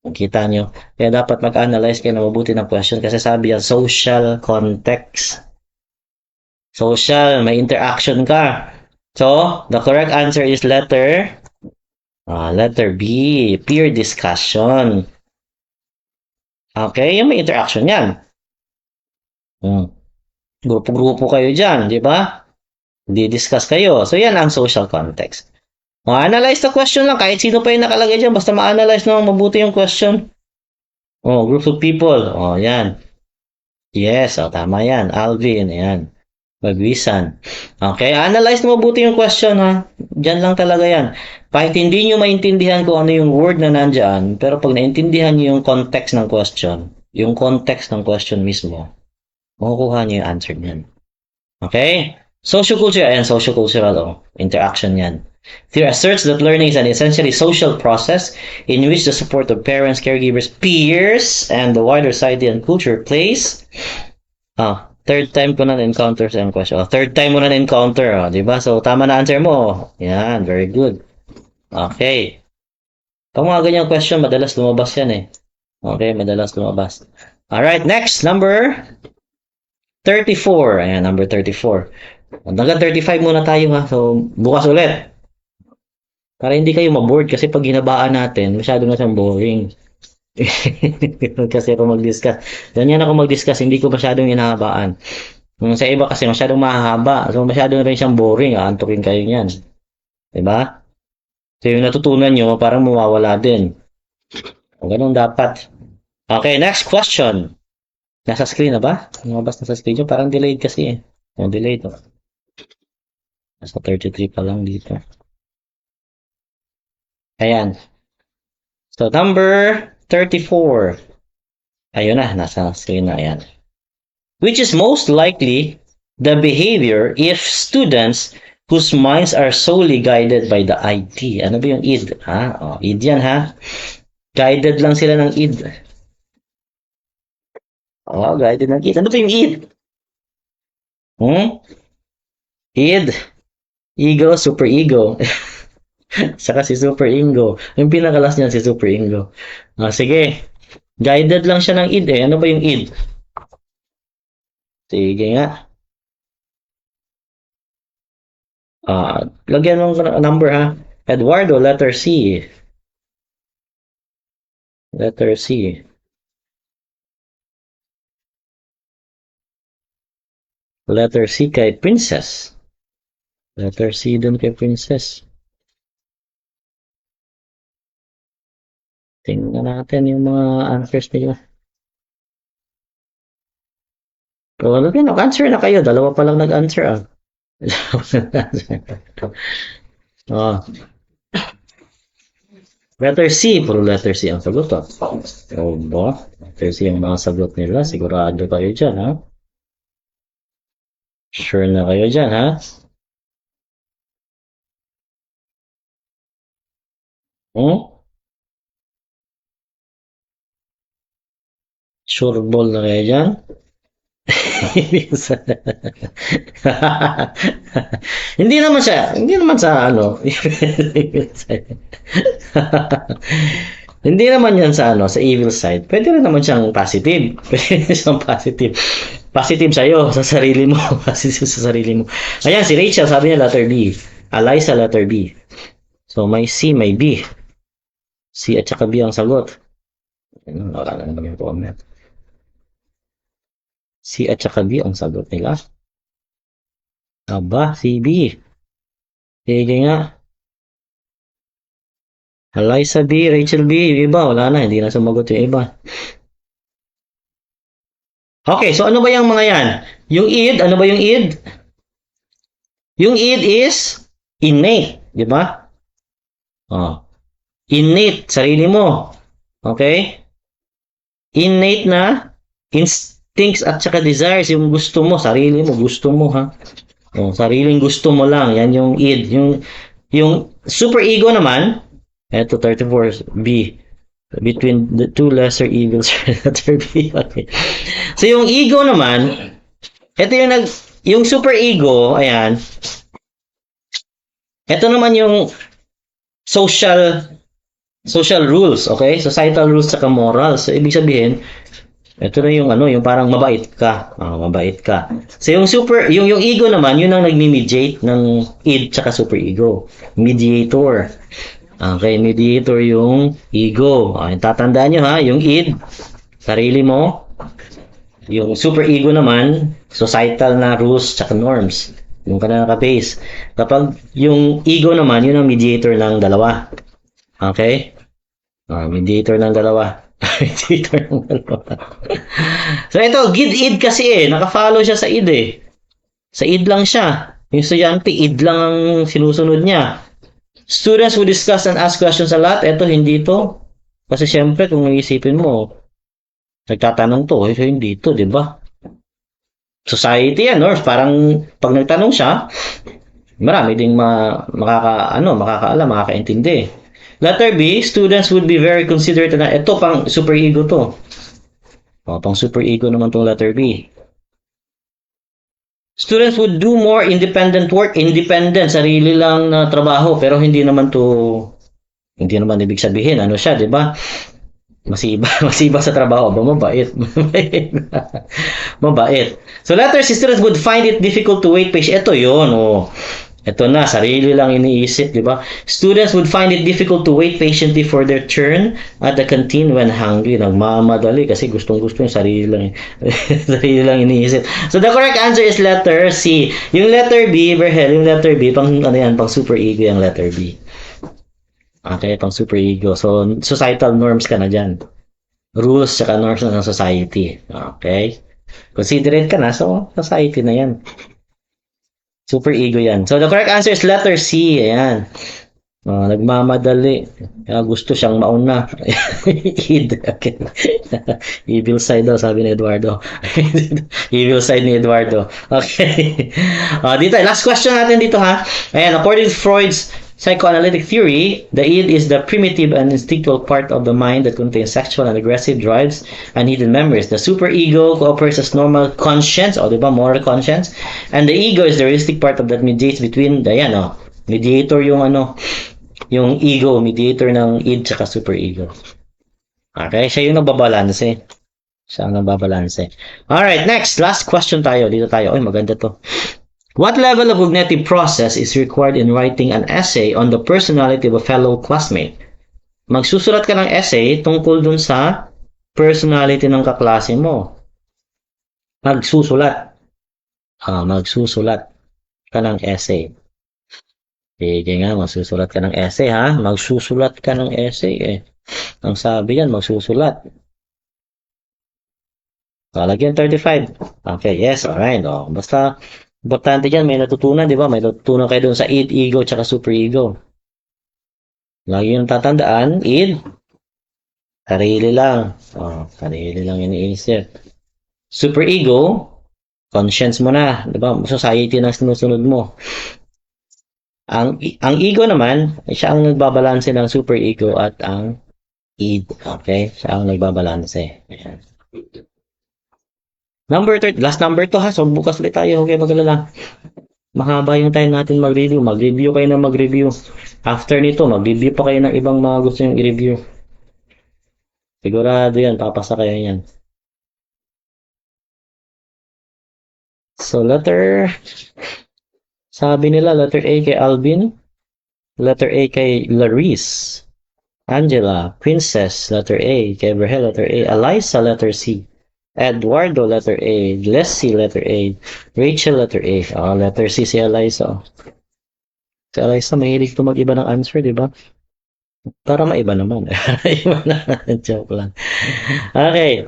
Kita nyo. Kaya dapat mag-analyze kayo na mabuti ng question kasi sabi yan, social context. Social, may interaction ka. So, the correct answer is letter B, peer discussion. Okay, yung may interaction yan. Grupo-grupo kayo dyan, di ba? Di-discuss kayo. So, yan ang social context. Analyze the question lang. Kahit sino pa yung nakalagay dyan, basta ma-analyze naman mabuti yung question. Group of people. Yan. Yes, tama yan. Alvin, yan. Pagwisan. Okay, analyze mo mabuti yung question ha. Diyan lang talaga yan. Kahit hindi nyo maintindihan kung ano yung word na nandyan, pero pag naintindihan nyo yung context ng question mismo, makukuha nyo yung answer niyan. Okay? Socioculture, ayan, sociocultural interaction yan. Theory asserts that learning is an essentially social process in which the support of parents, caregivers, peers, and the wider society and culture plays. Third time ko na na-encounter sa question. Third time mo na na-encounter, di ba? So, tama na answer mo. Yan, very good. Okay. Pag mga ganyang question, madalas lumabas yan eh. Okay, madalas lumabas. Alright, next, number 34. Ayan, number 34. Hanggang 35 muna tayo ha. So, bukas ulit. Para hindi kayo maboard kasi pag ginabaan natin, masyado na siyang boring. Kasi ako mag-discuss. Ganyan ako mag-discuss, hindi ko masyadong hinahabaan. Sa iba kasi masyadong mahaba. So, masyadong rin siyang boring. Aantukin kayo niyan. Diba? So, yung natutunan nyo, parang mawawala din. O, ganun dapat. Okay, next question. Nasa screen na ba? Lumabas na sa screen nyo. Parang delayed kasi eh. O, delayed. O. Nasa 33 pa lang dito. Ayan. So, number 34. Ayun na, nasa screen na. Ayan. Which is most likely the behavior if students whose minds are solely guided by the id. Ano ba yung id? Id yan ha. Guided lang sila ng id. Guided ng id. Ano ba yung id? Id. Ego, super ego. Saka si super ego. Yung pinakalas niyan si super ego. Sige. Guided lang siya ng id eh. Ano ba yung id? Sige nga. Lagyan mo ng number ha. Eduardo, letter C. Letter C. Letter C kay Princess. Letter C dun kay Princess. Tingnan natin yung mga answers nila. So, nag-answer na kayo. Dalawa pa lang nag-answer Letter C. Puro letter C ang sagot ba? Letter C ang mga sagot nila. Sigurado kayo dyan ha? Sure na kayo dyan ha? Sure ball na kayo dyan? Hindi naman sa ano. Hindi naman yan sa ano, sa evil side. Pwede rin naman siyang positive. Pwede siyang positive. Positive sa'yo, sa sarili mo. Positive sa sarili mo. Ayan, si Rachel, sabi niya letter B. Eliza, letter B. So, may C, may B. C at saka B ang sagot. Wala na naman yung comment. C at saka B ang sagot nila. Aba, si B. Sige nga. Eliza B, Rachel B, yung iba, wala na, hindi na sumagot yung iba. Okay, so ano ba yung mga yan? Yung id, ano ba yung id? Yung id is innate, di ba? Innate, sarili mo. Okay? Innate na instincts at saka desires, yung gusto mo, sarili mo, gusto mo ha. Sariling gusto mo lang, yan yung id. Yung super ego naman, eto 34B. Between the two lesser evils, letter B. Okay. So yung ego naman, ito yung super ego, ayan. Ito naman yung social rules, okay? Societal rules saka morals. So ibig sabihin, ito na yung yung parang mabait ka. Mabait ka. So yung yung ego naman, yun ang nagmi-mediate ng id saka super ego. Mediator. Okay, mediator yung ego. Tatandaan nyo ha, yung id, sarili mo. Yung super ego naman, societal na rules tsaka norms. Yung ka na naka-base. Kapag yung ego naman, yun ang mediator ng dalawa. Okay? Mediator ng dalawa. Mediator ng dalawa. So ito, id kasi naka-follow siya sa id eh. Sa id lang siya. Yung estudyante, id lang ang sinusunod niya. Students who discuss and ask questions a lot, eto hindi to. Kasi syempre, kung iisipin mo, nagtatanong to, so hindi to, di ba? Society yan, or parang pag nagtanong siya, marami ding makakaalam, makakaintindi. Letter B, students would be very considerate na, ito pang super ego to. O, pang super ego naman tong letter B. Students would do more independent work, independent, sarili lang na trabaho, pero hindi naman ibig sabihin, ano siya, di ba? Masiba sa trabaho, ba mabait. Mabait. So letter C, students would find it difficult to wait patient. Ito yun, oh. Ito na, sarili lang iniisip, di ba? Students would find it difficult to wait patiently for their turn at the canteen when hungry. Nagmamadali kasi gustong-gusto yung sarili lang. Sarili lang iniisip. So the correct answer is letter C. Yung letter B, Berhel, yung letter B, pang super ego yung letter B. Okay, pang super ego. So, societal norms ka na dyan. Rules tsaka norms na ng society. Okay? Considerate ka na, so society na yan. Super ego yan. So, the correct answer is letter C. Ayan. Nagmamadali. Kaya gusto siyang mauna. Okay. Evil side daw, sabi ni Eduardo. Evil side ni Eduardo. Okay. Dito, last question natin dito ha. Ayan, according to Freud's psychoanalytic theory, the id is the primitive and instinctual part of the mind that contains sexual and aggressive drives and hidden memories. The superego cooperates as normal conscience, o diba, moral conscience, and the ego is the realistic part of that mediates between the, mediator yung ego, mediator ng id tsaka superego. Okay, siya yung nagbabalanse. Siya ang nagbabalanse. Alright, next, last question tayo. Dito tayo. Ay, maganda to. What level of cognitive process is required in writing an essay on the personality of a fellow classmate? Magsusulat ka ng essay tungkol dun sa personality ng kaklase mo. Magsusulat. Magsusulat ka ng essay. Sige nga, magsusulat ka ng essay ha. Magsusulat ka ng essay eh. Ang sabi yan, magsusulat. Lagyan 35. Okay, yes, alright. Basta, importante dyan, may natutunan, di ba? May natutunan kayo dun sa id, ego, tsaka superego. Lagi yung tatandaan, id, sarili lang. Sarili lang iniisip. Superego, conscience mo na, di ba? Society na sinusunod mo. Ang ego naman, siya ang nagbabalanse ng superego at ang id. Okay? Siya ang nagbabalanse. Ayan. Number 30, last number to ha. So bukas ulit tayo. Okay, magalala. Mahaba yung time natin mag-review. Mag-review kayo na mag-review. After nito, mag-review pa kayo ng ibang mga gusto yung i-review. Sigurado yan. Papasa kayo yan. So sabi nila letter A kay Alvin. Letter A kay Laris. Angela, Princess, letter A. Kay Berhel, letter A. Eliza, letter C. Eduardo, letter A. Leslie, letter A. Rachel, letter A. Letter C si Eliza. Si Eliza, mahilig to mag-iba ng answer, di ba? Para maiba naman. Iba na. Joke lang. Okay.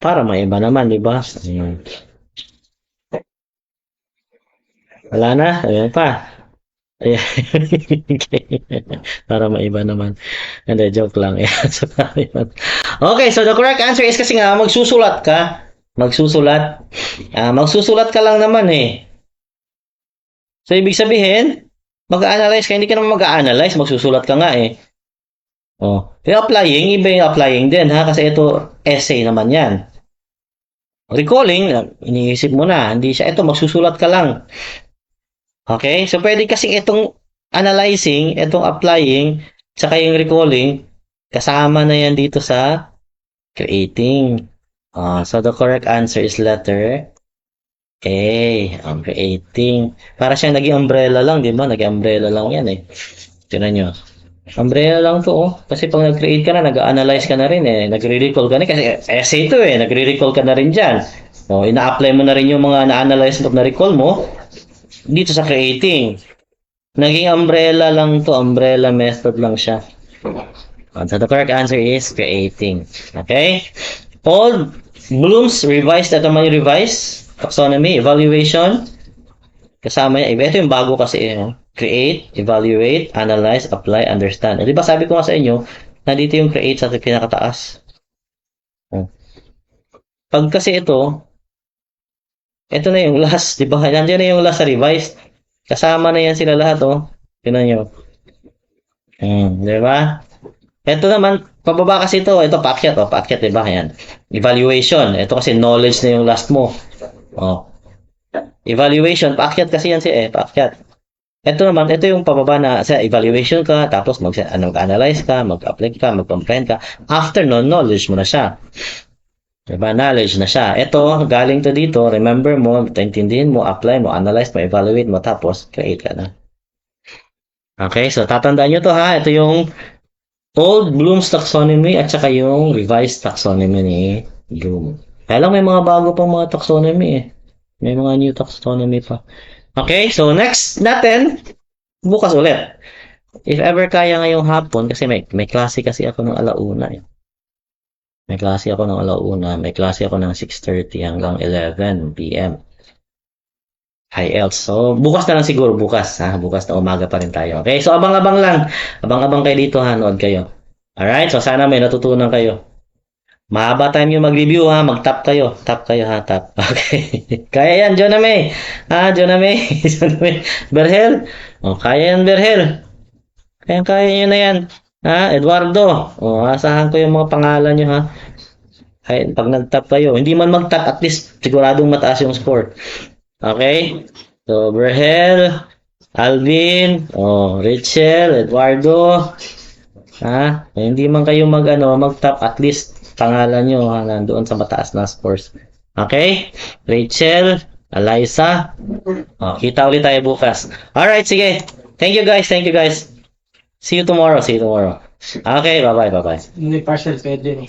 Para maiba naman, di ba? Wala na. Ayan pa. Ayan. Para maiba naman. Hindi, joke lang. Okay, so the correct answer is kasi nga, magsusulat ka. Magsusulat. Magsusulat ka lang naman eh. So, ibig sabihin, mag-analyze ka. Hindi ka naman mag-analyze. Magsusulat ka nga eh. Yung applying, iba yung applying din ha. Kasi ito, essay naman yan. Recalling, iniisip mo na. Hindi siya, ito, magsusulat ka lang. Okay? So, pwede kasing itong analyzing, itong applying, tsaka yung recalling, kasama na yan dito sa creating. So, the correct answer is letter A. Creating. Para siyang naging umbrella lang, di ba? Naging umbrella lang yan eh. Tignan nyo. Umbrella lang to Kasi pag nag-create ka na, nag-analyze ka na rin eh. Nagre-recall ka na. Kasi essay to eh. Nagre-recall ka na rin dyan. Ina-apply mo na rin yung mga na-analyze mo at na-recall mo dito sa creating. Naging umbrella lang to. Umbrella method lang siya. So the correct answer is creating. Okay? All Bloom's revised. Ito man yung revise. Taxonomy. Evaluation. Kasama niya, ito yung bago kasi, create, evaluate, analyze, apply, understand. Di ba sabi ko nga sa inyo, nandito yung create sa pinakataas. Oh. Pag kasi ito na yung last, di ba? Nandiyan na yung last sa revised. Kasama na yan sila lahat, oh. Tingnan nyo. Di ba? Ito naman, pababa kasi ito paakyat, di ba? Yan. Evaluation. Ito kasi knowledge na yung last mo. Oh. Evaluation, paakyat kasi yan paakyat. Ito naman, ito yung pababa na sa evaluation ka, tapos mag-analyze ka, mag-apply ka, mag-comprehend ka. After no, knowledge mo na siya. Diba? Knowledge na siya. Ito, galing to dito, remember mo, intindihin mo, apply mo, analyze mo, evaluate mo, tapos create ka na. Okay, so tatandaan nyo to ha. Ito yung old Bloom's taxonomy at saka yung revised taxonomy ni Bloom. Kaya lang may mga bago pang mga taxonomy eh. May mga new taxonomy pa. Okay, so next natin, bukas ulit. If ever kaya ngayong hapon, kasi may klase kasi ako ng alauna eh. May klase ako ng alauna, may klase ako ng 6:30 hanggang 11 p.m. IELTS. So, bukas na lang siguro, bukas na umaga pa rin tayo. Okay, so abang-abang lang. Abang-abang kayo dito ha, nood kayo. Alright, so sana may natutunan kayo. Mahaba time yung mag-review ha, mag-tap kayo. Tap kayo ha, tap. Okay. Kaya yan, Jonah May. Jonah May. Jonah May. Berhel. Kaya yan, Berhel. Kaya nyo na yan. Eduardo. Asahan ko yung mga pangalan nyo ha. Ay, pag nag-tap kayo, hindi man mag-tap, at least siguradong mataas yung score. Okay? So, Berhel, Alvin, Rachel, Eduardo. Hindi man kayo mag-tap, at least pangalan nyo nandoon sa mataas na scores. Okay? Rachel, Eliza. Kita ulit tayo bukas. Alright, sige. Thank you guys. See you tomorrow. Okay, bye-bye. Hindi partial pwede.